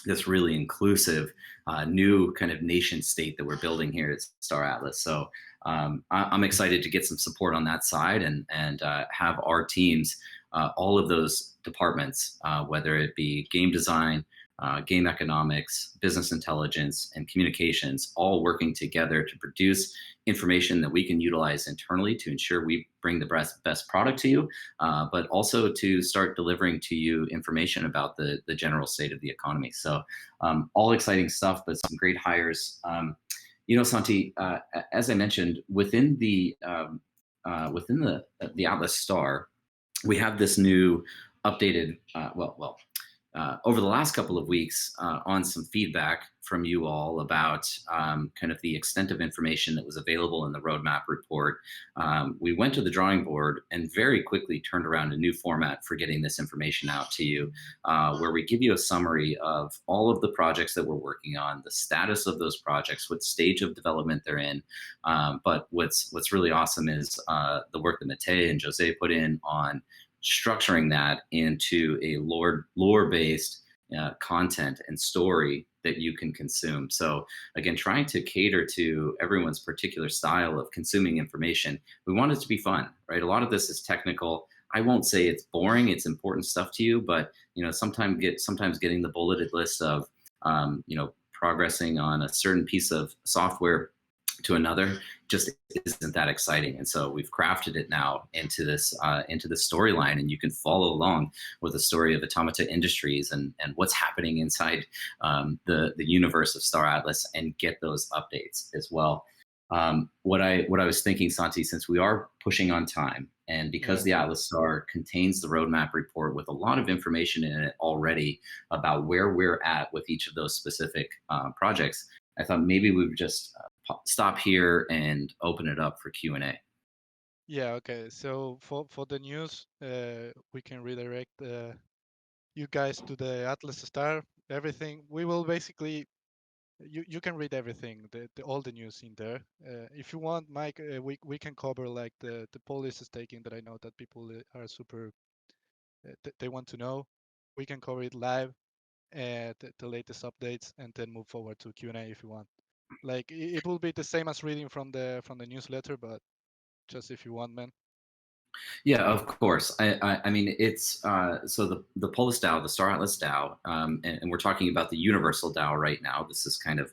This really inclusive new kind of nation state that we're building here at Star Atlas. So I'm excited to get some support on that side and have our teams, all of those departments, whether it be game design, game economics, business intelligence, and communications, all working together to produce information that we can utilize internally to ensure we bring the best product to you, but also to start delivering to you information about the general state of the economy. So all exciting stuff, but some great hires. Santi, as I mentioned, within the Atlas Star, we have this new updated, over the last couple of weeks on some feedback from you all about kind of the extent of information that was available in the roadmap report. We went to the drawing board and very quickly turned around a new format for getting this information out to you, where we give you a summary of all of the projects that we're working on, the status of those projects, what stage of development they're in. But what's really awesome is the work that Mate and Jose put in on structuring that into a lore-based content and story that you can consume. So again, trying to cater to everyone's particular style of consuming information. We want it to be fun, right? A lot of this is technical. I won't say it's boring. It's important stuff to you, but sometimes getting the bulleted list of progressing on a certain piece of software to another just isn't that exciting. And so we've crafted it now into this storyline, and you can follow along with the story of Automata Industries and what's happening inside the universe of Star Atlas, and get those updates as well. What I was thinking, Santi, since we are pushing on time, and because the Atlas Star contains the roadmap report with a lot of information in it already about where we're at with each of those specific projects, I thought maybe we would just stop here and open it up for Q&A. Yeah, okay. So for the news, we can redirect you guys to the Atlas Star. Everything we will basically, you can read everything, all the news in there. If you want, Mike, we can cover like the policy staking that I know that people are super, they want to know. We can cover it live, the latest updates, and then move forward to Q&A if you want. Like it will be the same as reading from the newsletter, but just if you want, man. Yeah, of course. I mean, it's so the Polis DAO, the Star Atlas DAO, and we're talking about the universal DAO right now. This is kind of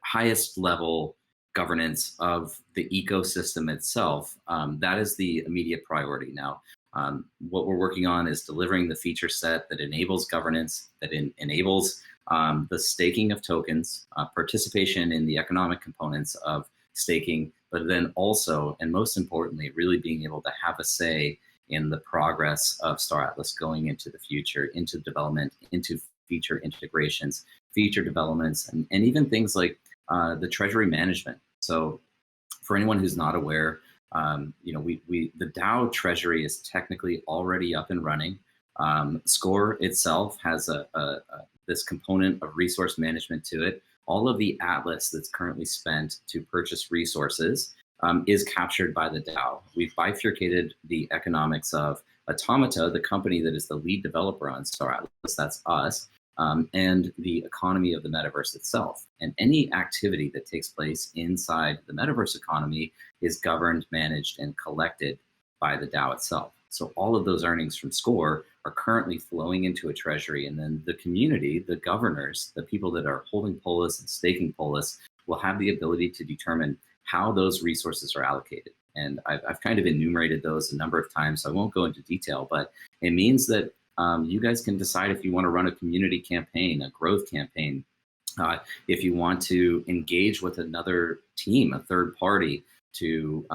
highest level governance of the ecosystem itself. That is the immediate priority now. What we're working on is delivering the feature set that enables governance, that enables the staking of tokens, participation in the economic components of staking, but then also, and most importantly, really being able to have a say in the progress of Star Atlas going into the future, into development, into feature integrations, feature developments, and even things like the treasury management. So for anyone who's not aware, the DAO treasury is technically already up and running. Score itself has this component of resource management to it. All of the atlas that's currently spent to purchase resources is captured by the DAO. We've bifurcated the economics of Automata, the company that is the lead developer on Star Atlas, that's us, and the economy of the metaverse itself. And any activity that takes place inside the metaverse economy is governed, managed, and collected by the DAO itself. So all of those earnings from Score are currently flowing into a treasury, and then the community, the governors, the people that are holding Polis and staking Polis will have the ability to determine how those resources are allocated. And I've kind of enumerated those a number of times, so I won't go into detail, but it means that you guys can decide if you want to run a community campaign, a growth campaign, if you want to engage with another team, a third party, to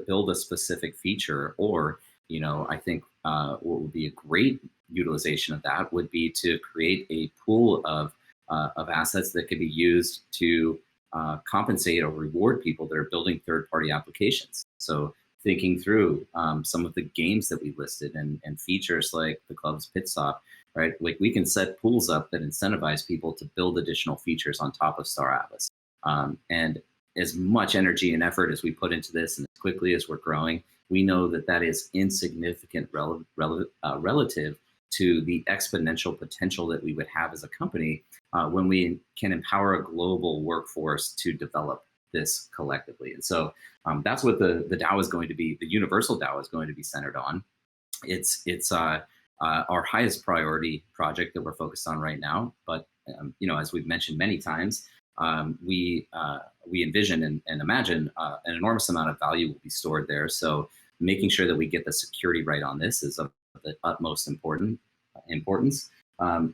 build a specific feature, or I think what would be a great utilization of that would be to create a pool of assets that could be used to compensate or reward people that are building third-party applications. So thinking through some of the games that we listed and features like the club's pit stop, right? Like we can set pools up that incentivize people to build additional features on top of Star Atlas. And as much energy and effort as we put into this and as quickly as we're growing, we know that that is insignificant relative to the exponential potential that we would have as a company when we can empower a global workforce to develop this collectively. And so that's what the DAO is going to be, the universal DAO is going to be centered on. It's our highest priority project that we're focused on right now. But as we've mentioned many times, we envision and imagine an enormous amount of value will be stored there. So making sure that we get the security right on this is of the utmost importance.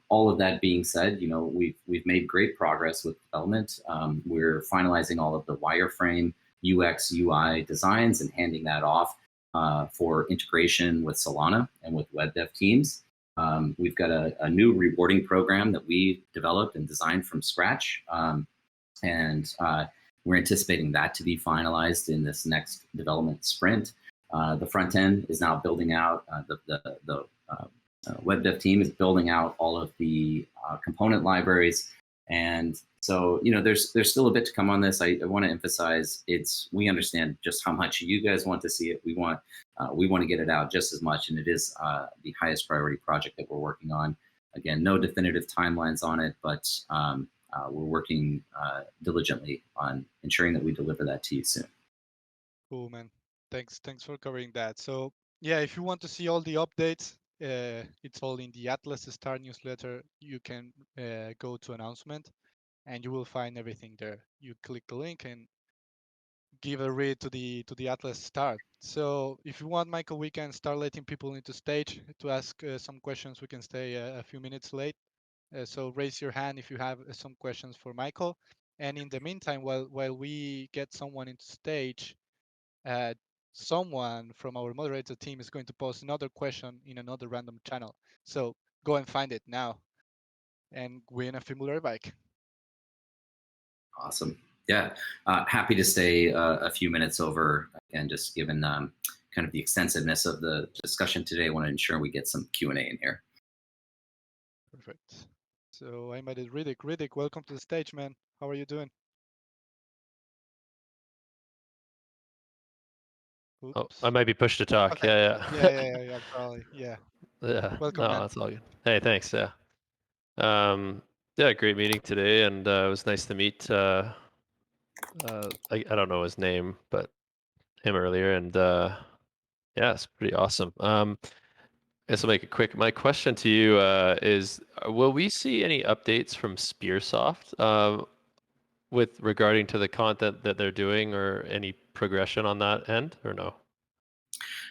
All of that being said, we've made great progress with development. We're finalizing all of the wireframe UX UI designs and handing that off for integration with Solana and with web dev teams. We've got a new rewarding program that we developed and designed from scratch. And we're anticipating that to be finalized in this next development sprint. The front end is now building out, the web dev team is building out all of the component libraries. And so, there's still a bit to come on this. I want to emphasize we understand just how much you guys want to see it. We want to get it out just as much, and it is the highest priority project that we're working on. Again, no definitive timelines on it, but we're working diligently on ensuring that we deliver that to you soon. Cool, man. Thanks for covering that. So yeah, if you want to see all the updates, it's all in the Atlas Star newsletter. You can go to announcement and you will find everything there. You click the link and give a read to the Atlas Star. So if you want, Michael, we can start letting people into stage to ask some questions. We can stay a few minutes late. So raise your hand if you have some questions for Michael. And in the meantime, while we get someone into stage, someone from our moderator team is going to post another question in another random channel. So go and find it now and win a Formula bike. Awesome. Yeah, happy to stay a few minutes over, and just given kind of the extensiveness of the discussion today, I want to ensure we get some Q&A in here. Perfect. So I made it. Riddick, welcome to the stage, man. How are you doing? Oops. Oh, I might be pushed to talk. Okay. Yeah, probably. Yeah. Yeah. Welcome, no, man. that's all good. Hey, thanks. Yeah. Great meeting today, and it was nice to meet. I don't know his name, but him earlier, and yeah, it's pretty awesome. I guess I'll make it quick. My question to you is: will we see any updates from Spearsoft with regarding to the content that they're doing, or any progression on that end, or no?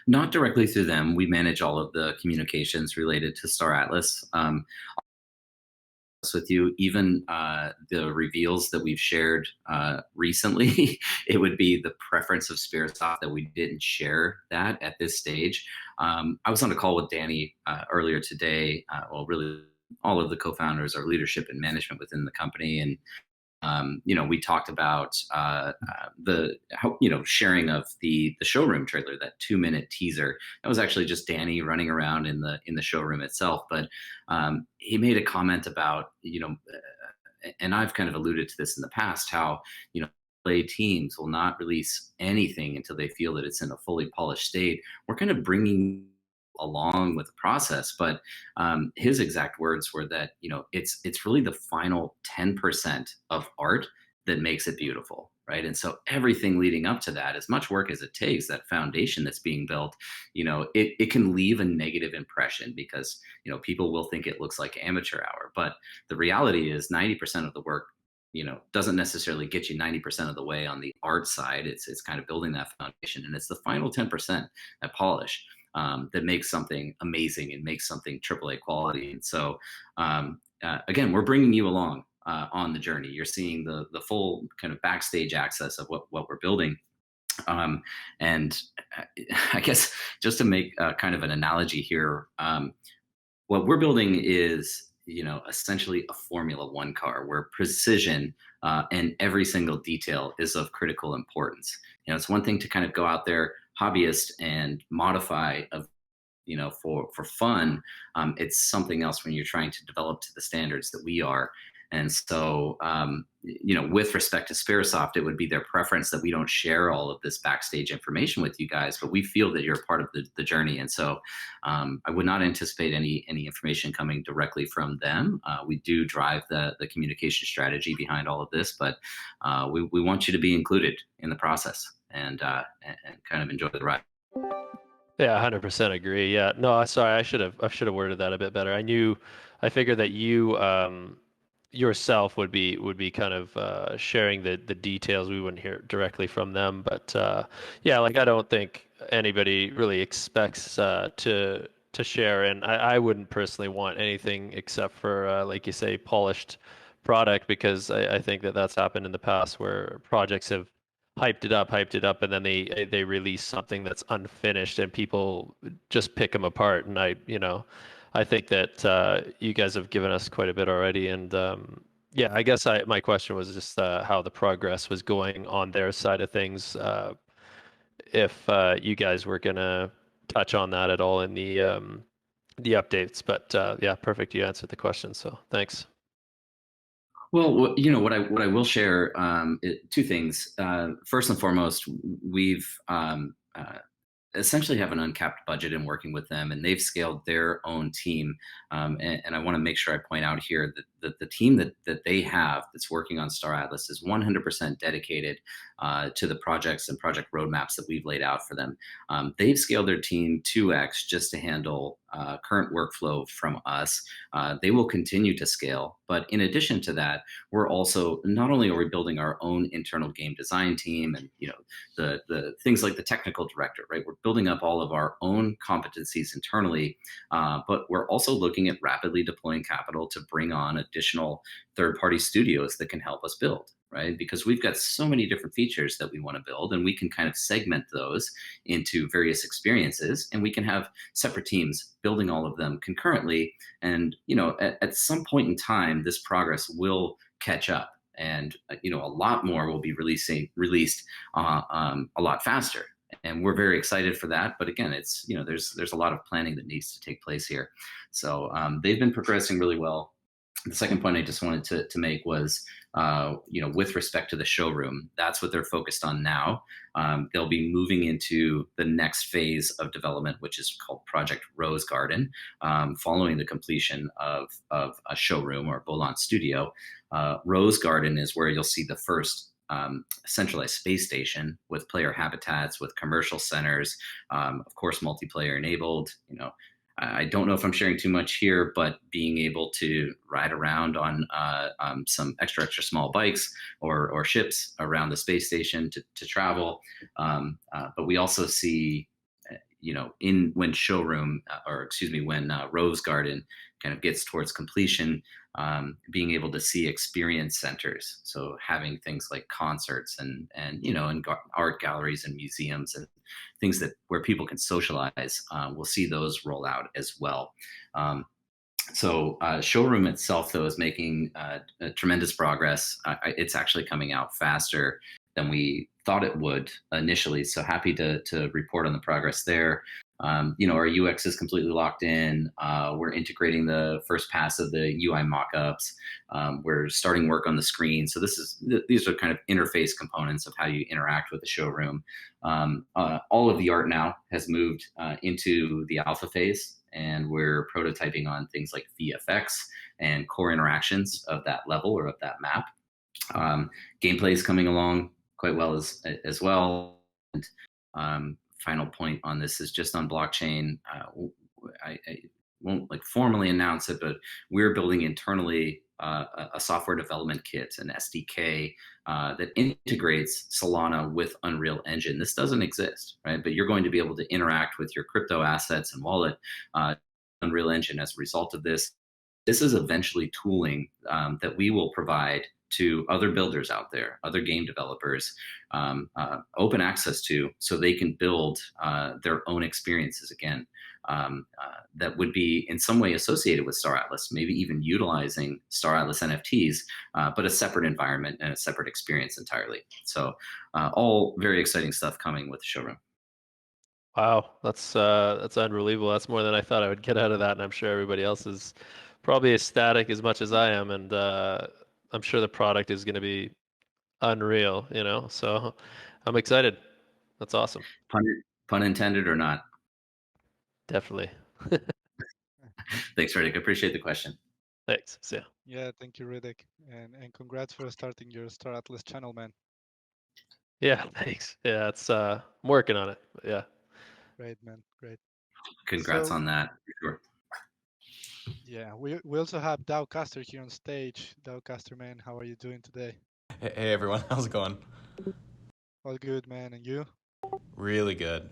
Not directly through them. We manage all of the communications related to Star Atlas. With you, even the reveals that we've shared recently, it would be the preference of Spearsoft that we didn't share that at this stage. I was on a call with Danny earlier today. Well, really, all of the co-founders, our leadership and management within the company, and we talked about the sharing of the showroom trailer, that 2-minute teaser. That was actually just Danny running around in the showroom itself. But he made a comment about, and I've kind of alluded to this in the past, how play teams will not release anything until they feel that it's in a fully polished state. We're kind of bringing along with the process, but his exact words were that it's really the final 10% of art that makes it beautiful, right? And so everything leading up to that, as much work as it takes, that foundation that's being built, it can leave a negative impression because people will think it looks like amateur hour, but the reality is 90% of the work doesn't necessarily get you 90% of the way on the art side. It's kind of building that foundation, and it's the final 10%, that polish, that makes something amazing and makes something AAA quality. And so again, we're bringing you along on the journey. You're seeing the full kind of backstage access of what we're building. And I guess just to make kind of an analogy here, what we're building is essentially a Formula One car where precision and every single detail is of critical importance. It's one thing to kind of go out there, hobbyist, and modify for fun. It's something else when you're trying to develop to the standards that we are. And so, with respect to Sparasoft, it would be their preference that we don't share all of this backstage information with you guys, but we feel that you're part of the journey. And so I would not anticipate any information coming directly from them. We do drive the communication strategy behind all of this, but we want you to be included in the process and kind of enjoy the ride. Yeah, 100% agree. Yeah, no, sorry, I should have worded that a bit better. I figured that you yourself would be kind of sharing the details. We wouldn't hear directly from them, but yeah, like I don't think anybody really expects to share, and I wouldn't personally want anything except for like you say, polished product, because I think that's happened in the past where projects have hyped it up, and then they release something that's unfinished, and people just pick them apart. And I think that you guys have given us quite a bit already, and yeah, I guess my question was just how the progress was going on their side of things. If you guys were gonna touch on that at all in the updates, but yeah, perfect. You answered the question, so thanks. Well, what I will share, two things. First and foremost, we've essentially have an uncapped budget in working with them, and they've scaled their own team. And I want to make sure I point out here that the team that they have that's working on Star Atlas is 100% dedicated to the projects and project roadmaps that we've laid out for them. They've scaled their team 2x just to handle current workflow from us. They will continue to scale, but in addition to that, we're also, not only are we building our own internal game design team and the things like the technical director, right? We're building up all of our own competencies internally, but we're also looking at rapidly deploying capital to bring on additional third-party studios that can help us build, right? Because we've got so many different features that we want to build, and we can kind of segment those into various experiences, and we can have separate teams building all of them concurrently. And at some point in time, this progress will catch up, and a lot more will be released a lot faster. And we're very excited for that. But again, it's there's a lot of planning that needs to take place here. So they've been progressing really well. The second point I just wanted to make was, with respect to the showroom, that's what they're focused on now. They'll be moving into the next phase of development, which is called Project Rose Garden, following the completion of a showroom or Volant Studio. Rose Garden is where you'll see the first centralized space station with player habitats, with commercial centers, of course, multiplayer enabled. I don't know if I'm sharing too much here, but being able to ride around on some extra small bikes or ships around the space station to travel. But we also see, when Rose Garden kind of gets towards completion, being able to see experience centers. So having things like concerts and art galleries and museums and things where people can socialize, we'll see those roll out as well. So showroom itself, though, is making tremendous progress. It's actually coming out faster than we thought it would initially. So happy to report on the progress there. Our UX is completely locked in. We're integrating the first pass of the UI mockups. We're starting work on the screen. So these are kind of interface components of how you interact with the showroom. All of the art now has moved into the alpha phase, and we're prototyping on things like VFX and core interactions of that level or of that map. Gameplay is coming along quite well as well. And final point on this is just on blockchain. I won't formally announce it, but we're building internally a software development kit, an SDK that integrates Solana with Unreal Engine. This doesn't exist, right? But you're going to be able to interact with your crypto assets and wallet Unreal Engine as a result of this. This is eventually tooling that we will provide to other builders out there, other game developers, open access to, so they can build their own experiences again that would be in some way associated with Star Atlas, maybe even utilizing Star Atlas NFTs, but a separate environment and a separate experience entirely. So all very exciting stuff coming with the showroom. Wow, that's unbelievable. That's more than I thought I would get out of that, and I'm sure everybody else is probably ecstatic as much as I am, and I'm sure the product is going to be unreal, So I'm excited. That's awesome. Pun intended or not? Definitely. Thanks, Riddick. I appreciate the question. Thanks. See ya. Yeah, thank you, Riddick, and congrats for starting your Star Atlas channel, man. Yeah, thanks. Yeah, I'm working on it. But yeah. Great, man. Great. Congrats So, on that. For sure. yeah, we also have Dowcaster here on stage. Dowcaster, man, how are you doing today? Hey everyone, how's it going? All good, man, and you? Really good.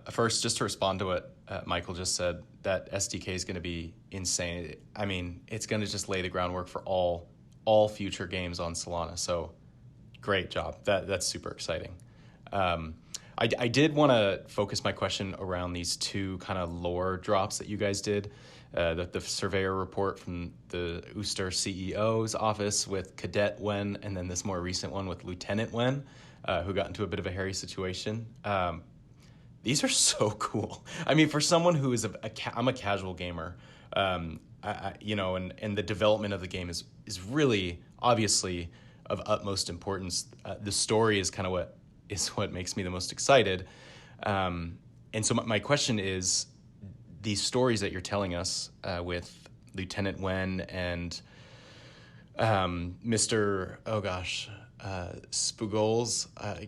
First, just to respond to what Michael just said, that SDK is going to be insane. I mean, it's going to just lay the groundwork for all future games on Solana. So, great job. That's super exciting. I did want to focus my question around these two kind of lore drops that you guys did. The surveyor report from the Ooster CEO's office with Cadet Wen, and then this more recent one with Lieutenant Wen, who got into a bit of a hairy situation. These are so cool. I mean, for someone who is I'm a casual gamer, and the development of the game is really obviously of utmost importance. The story is kind of what makes me the most excited. And so my question is, these stories that you're telling us with Lieutenant Wen and Mr. Spugols. I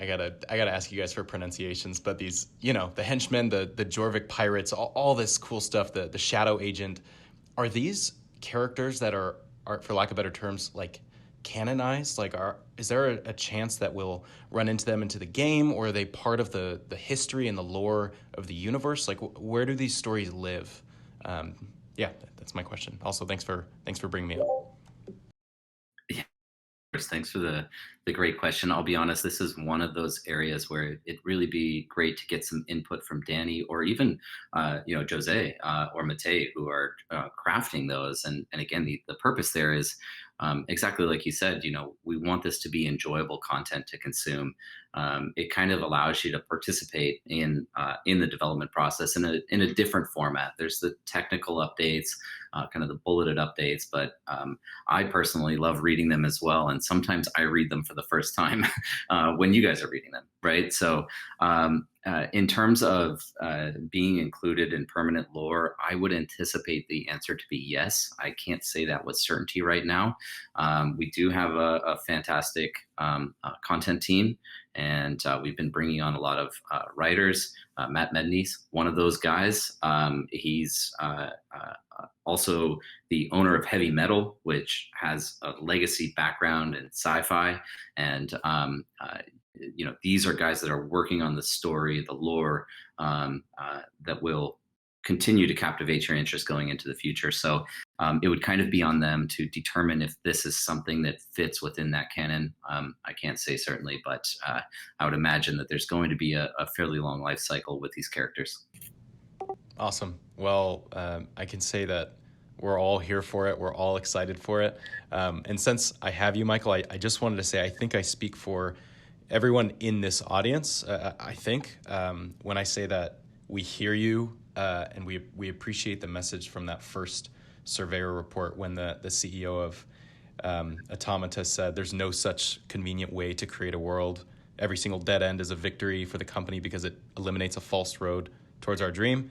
gotta ask you guys for pronunciations, but these, the henchmen, the Jorvik pirates, all this cool stuff, the shadow agent, are these characters that are for lack of better terms, like canonized? Like, is there a chance that we'll run into them into the game, or are they part of the history and the lore of the universe? Like, where do these stories live? Yeah, that's my question. Also, thanks for bringing me up. Thanks for the great question. I'll be honest, this is one of those areas where it'd really be great to get some input from Danny or even Jose or Matei, who are crafting those. And again, the purpose there is exactly like you said. We want this to be enjoyable content to consume. It kind of allows you to participate in the development process in a different format. There's the technical updates, kind of the bulleted updates, but I personally love reading them as well. And sometimes I read them for the first time when you guys are reading them, right? So in terms of being included in permanent lore, I would anticipate the answer to be yes. I can't say that with certainty right now. We do have a fantastic content team, and we've been bringing on a lot of writers. Matt Medney's one of those guys. He's also the owner of Heavy Metal, which has a legacy background in sci-fi. And these are guys that are working on the story, the lore, that will continue to captivate your interest going into the future. So it would kind of be on them to determine if this is something that fits within that canon. I can't say certainly, but I would imagine that there's going to be a fairly long life cycle with these characters. Awesome. Well, I can say that We're all here for it. We're all excited for it. And since I have you, Michael, I just wanted to say I think I speak for everyone in this audience. I think when I say that we hear you and we appreciate the message from that first surveyor report when the CEO of Automata said there's no such convenient way to create a world. Every single dead end is a victory for the company because it eliminates a false road towards our dream.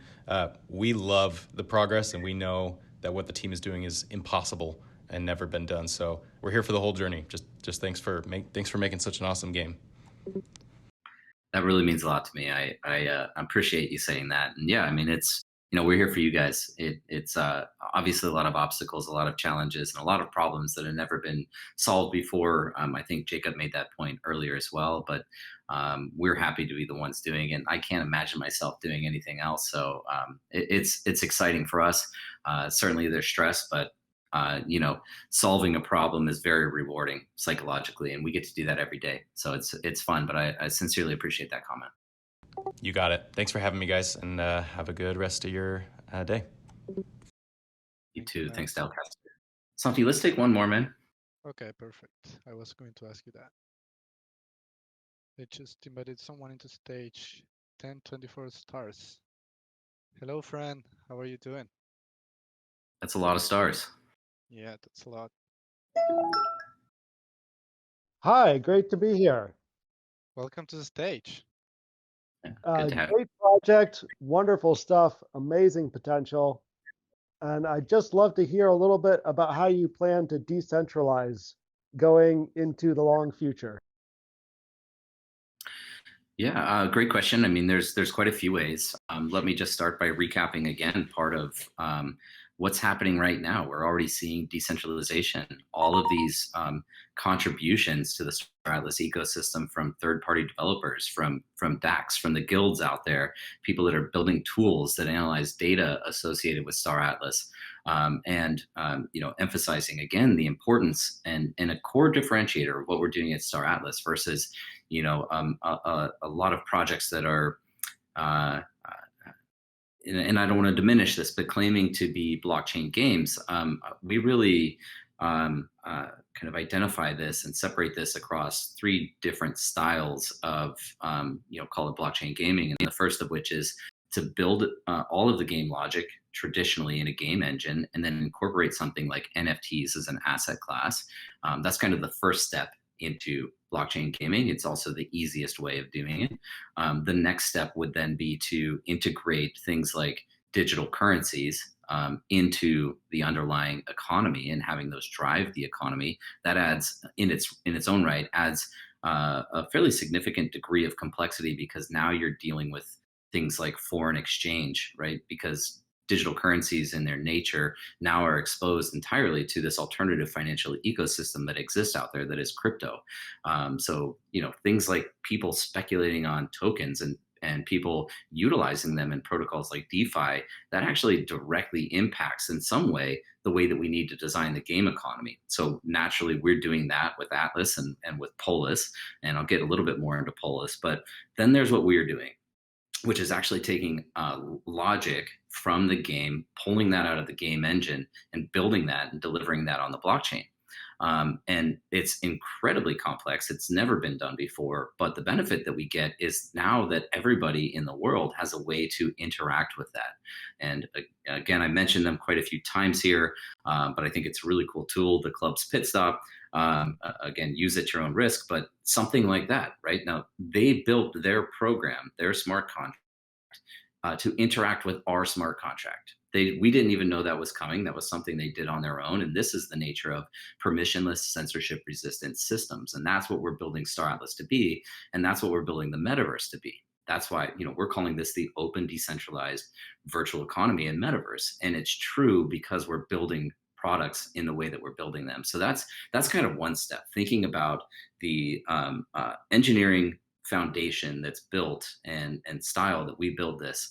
We love the progress, and we know that what the team is doing is impossible and never been done. So we're here for the whole journey. Just thanks for making such an awesome game. That really means a lot to me. I appreciate you saying that. And yeah, I mean, it's, we're here for you guys. It's obviously a lot of obstacles, a lot of challenges, and a lot of problems that have never been solved before. I think Jacob made that point earlier as well, but we're happy to be the ones doing it. I can't imagine myself doing anything else. So it's exciting for us. Certainly there's stress, but solving a problem is very rewarding psychologically, and we get to do that every day. So it's fun, but I sincerely appreciate that comment. You got it. Thanks for having me, guys, and have a good rest of your day. You too. Thanks, Dalcaster. Santi, let's take one more, man. Okay, perfect. I was going to ask you that. They just invited someone into stage. 1024 stars. Hello, friend. How are you doing? That's a lot of stars. Yeah, that's a lot. Hi, great to be here. Welcome to the stage. Good to have you. Great project, wonderful stuff, amazing potential. And I'd just love to hear a little bit about how you plan to decentralize going into the long future. Yeah, great question. I mean, there's quite a few ways. Let me just start by recapping again part of what's happening right now. We're already seeing decentralization. All of these contributions to the Star Atlas ecosystem from third-party developers, from DACs, from the guilds out there, people that are building tools that analyze data associated with Star Atlas, and emphasizing again the importance and a core differentiator of what we're doing at Star Atlas versus a lot of projects that are and I don't want to diminish this, but claiming to be blockchain games, we really kind of identify this and separate this across three different styles of, call it blockchain gaming. And the first of which is to build all of the game logic traditionally in a game engine and then incorporate something like NFTs as an asset class. That's kind of the first step into blockchain gaming. It's also the easiest way of doing it. The next step would then be to integrate things like digital currencies into the underlying economy and having those drive the economy. That adds, in its own right, adds a fairly significant degree of complexity because now you're dealing with things like foreign exchange, right? Because digital currencies in their nature now are exposed entirely to this alternative financial ecosystem that exists out there that is crypto. So, things like people speculating on tokens and people utilizing them in protocols like DeFi, that actually directly impacts in some way the way that we need to design the game economy. So naturally, we're doing that with Atlas and with Polis, and I'll get a little bit more into Polis, but then there's what we're doing, which is actually taking logic from the game, pulling that out of the game engine and building that and delivering that on the blockchain. And it's incredibly complex. It's never been done before, but the benefit that we get is now that everybody in the world has a way to interact with that. And again, I mentioned them quite a few times here, but I think it's a really cool tool, the Club's Pit Stop. Again, use at your own risk, but something like that, right? Now, they built their program, their smart contract, to interact with our smart contract. We didn't even know that was coming. That was something they did on their own. And this is the nature of permissionless, censorship-resistant systems. And that's what we're building Star Atlas to be. And that's what we're building the metaverse to be. That's why, we're calling this the open, decentralized virtual economy and metaverse. And it's true because we're building products in the way that we're building them. So that's kind of one step, thinking about the engineering foundation that's built and style that we build this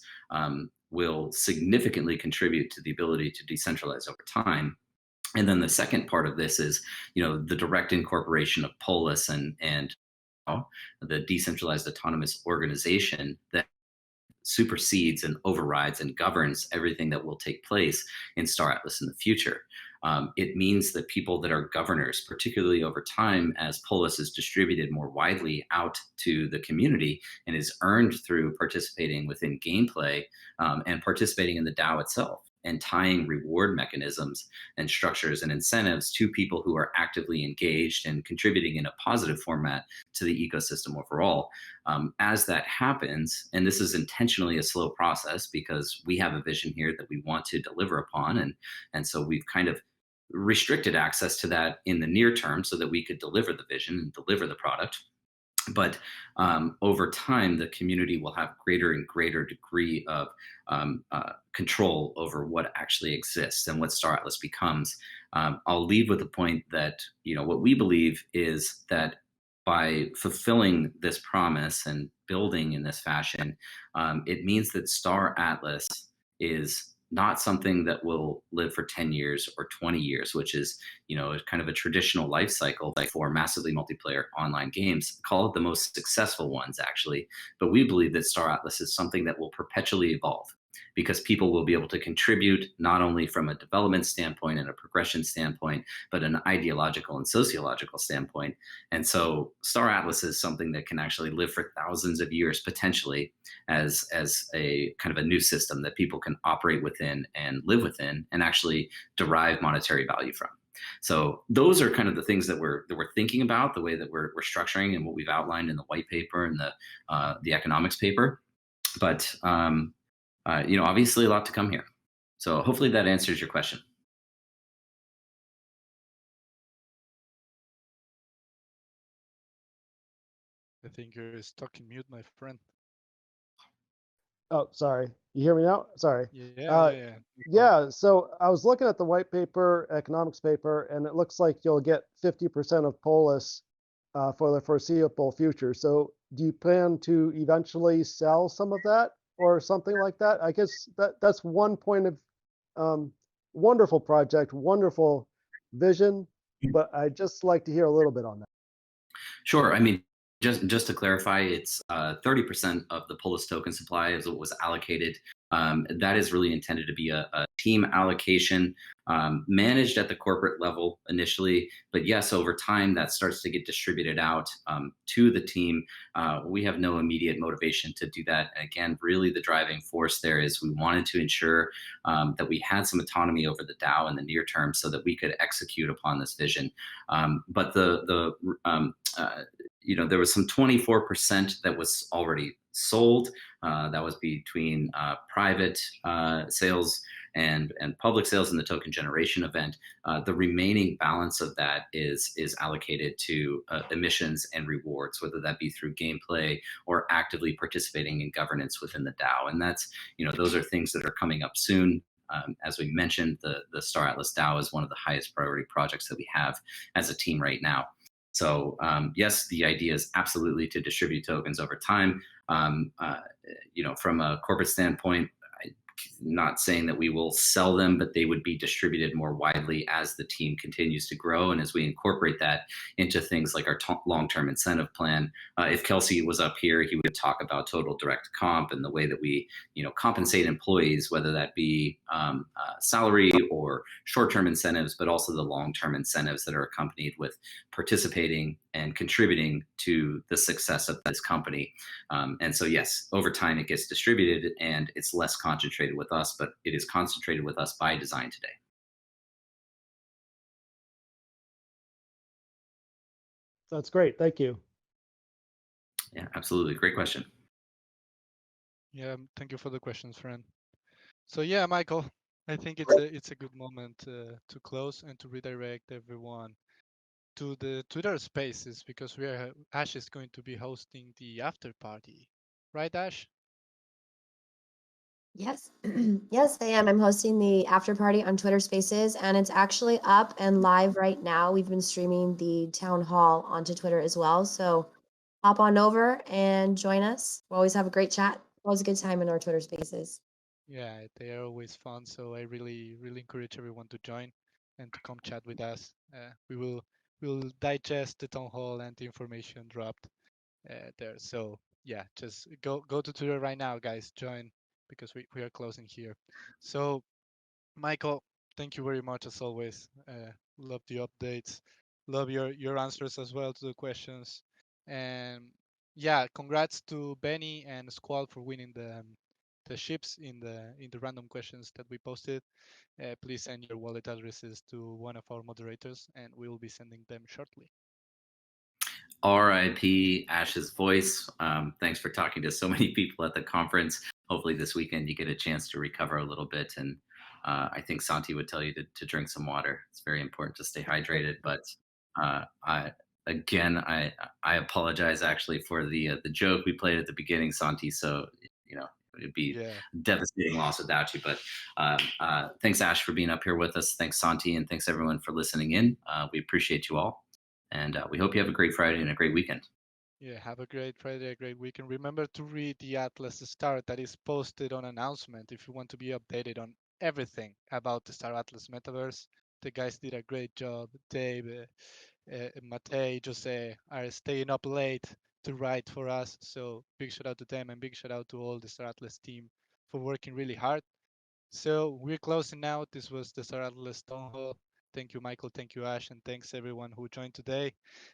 will significantly contribute to the ability to decentralize over time. And then the second part of this is, the direct incorporation of Polis and the decentralized autonomous organization that supersedes and overrides and governs everything that will take place in Star Atlas in the future. It means that people that are governors, particularly over time, as Polis is distributed more widely out to the community and is earned through participating within gameplay and participating in the DAO itself, and tying reward mechanisms and structures and incentives to people who are actively engaged and contributing in a positive format to the ecosystem overall. As that happens, and this is intentionally a slow process because we have a vision here that we want to deliver upon, and so we've kind of restricted access to that in the near term so that we could deliver the vision and deliver the product. But over time, the community will have greater and greater degree of control over what actually exists and what Star Atlas becomes. I'll leave with the point that, what we believe is that by fulfilling this promise and building in this fashion, it means that Star Atlas is not something that will live for 10 years or 20 years, which is, kind of a traditional life cycle for massively multiplayer online games. Call it the most successful ones, actually. But we believe that Star Atlas is something that will perpetually evolve because people will be able to contribute not only from a development standpoint and a progression standpoint, but an ideological and sociological standpoint. And so Star Atlas is something that can actually live for thousands of years potentially as a kind of a new system that people can operate within and live within and actually derive monetary value from. So those are kind of the things that we're thinking about, the way that we're structuring and what we've outlined in the white paper and the economics paper. But obviously a lot to come here. So hopefully that answers your question. I think you're stuck in mute, my friend. Oh, sorry. You hear me now? Sorry. Yeah. Yeah, so I was looking at the white paper, economics paper, and it looks like you'll get 50% of Polis for the foreseeable future. So do you plan to eventually sell some of that or something like that? I guess that's one point of wonderful project, wonderful vision, but I'd just like to hear a little bit on that. Sure. I mean, just to clarify, it's 30% of the Polis token supply is what was allocated. That is really intended to be a team allocation managed at the corporate level initially. But yes, over time, that starts to get distributed out to the team. We have no immediate motivation to do that. And again, really the driving force there is we wanted to ensure that we had some autonomy over the DAO in the near term so that we could execute upon this vision. But there was some 24% that was already sold. That was between private sales and public sales in the token generation event. The remaining balance of that is allocated to emissions and rewards, whether that be through gameplay or actively participating in governance within the DAO. And that's, those are things that are coming up soon. As we mentioned, the Star Atlas DAO is one of the highest priority projects that we have as a team right now. So yes, the idea is absolutely to distribute tokens over time. From a corporate standpoint, not saying that we will sell them, but they would be distributed more widely as the team continues to grow and as we incorporate that into things like our long-term incentive plan. If Kelsey was up here, he would talk about total direct comp and the way that we, compensate employees, whether that be salary or short-term incentives, but also the long-term incentives that are accompanied with participating and contributing to the success of this company. And so, yes, over time it gets distributed and it's less concentrated with us, but it is concentrated with us by design today. That's great. Thank you. Yeah, absolutely. Great question. Yeah, thank you for the questions, friend. So yeah, Michael, I think it's a good moment to close and to redirect everyone to the Twitter Spaces because Ash is going to be hosting the after party, right, Ash? Yes, yes, I am. I'm hosting the after party on Twitter Spaces, and it's actually up and live right now. We've been streaming the town hall onto Twitter as well. So hop on over and join us. We always have a great chat. Always a good time in our Twitter Spaces. Yeah, they are always fun. So I really encourage everyone to join and to come chat with us. We'll digest the town hall and the information dropped there. So yeah, just go to Twitter right now, guys. Join because we are closing here. So Michael, thank you very much as always. Love the updates. Love your answers as well to the questions. And yeah, congrats to Benny and Squall for winning the ships in the random questions that we posted. Please send your wallet addresses to one of our moderators, and we will be sending them shortly. RIP Ash's voice. Thanks for talking to so many people at the conference. Hopefully this weekend you get a chance to recover a little bit. And I think Santi would tell you to drink some water. It's very important to stay hydrated. But I apologize actually for the joke we played at the beginning, Santi. So it'd be Yeah, a devastating loss without you. But thanks Ash for being up here with us. Thanks Santi, and thanks everyone for listening in. We appreciate you all. And we hope you have a great Friday and a great weekend. yeah. Have a great Friday, a great weekend. Remember to read the Atlas Star that is posted on announcement if you want to be updated on everything about the Star Atlas metaverse. The guys did a great job. Dave, Matei, Jose are staying up late to write for us. So big shout out to them and big shout out to all the Star Atlas team for working really hard. So we're closing out. This was the Star Atlas Town Hall. Thank you, Michael. Thank you, Ash. And thanks everyone who joined today.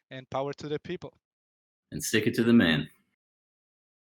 And power to the people. And stick it to the man.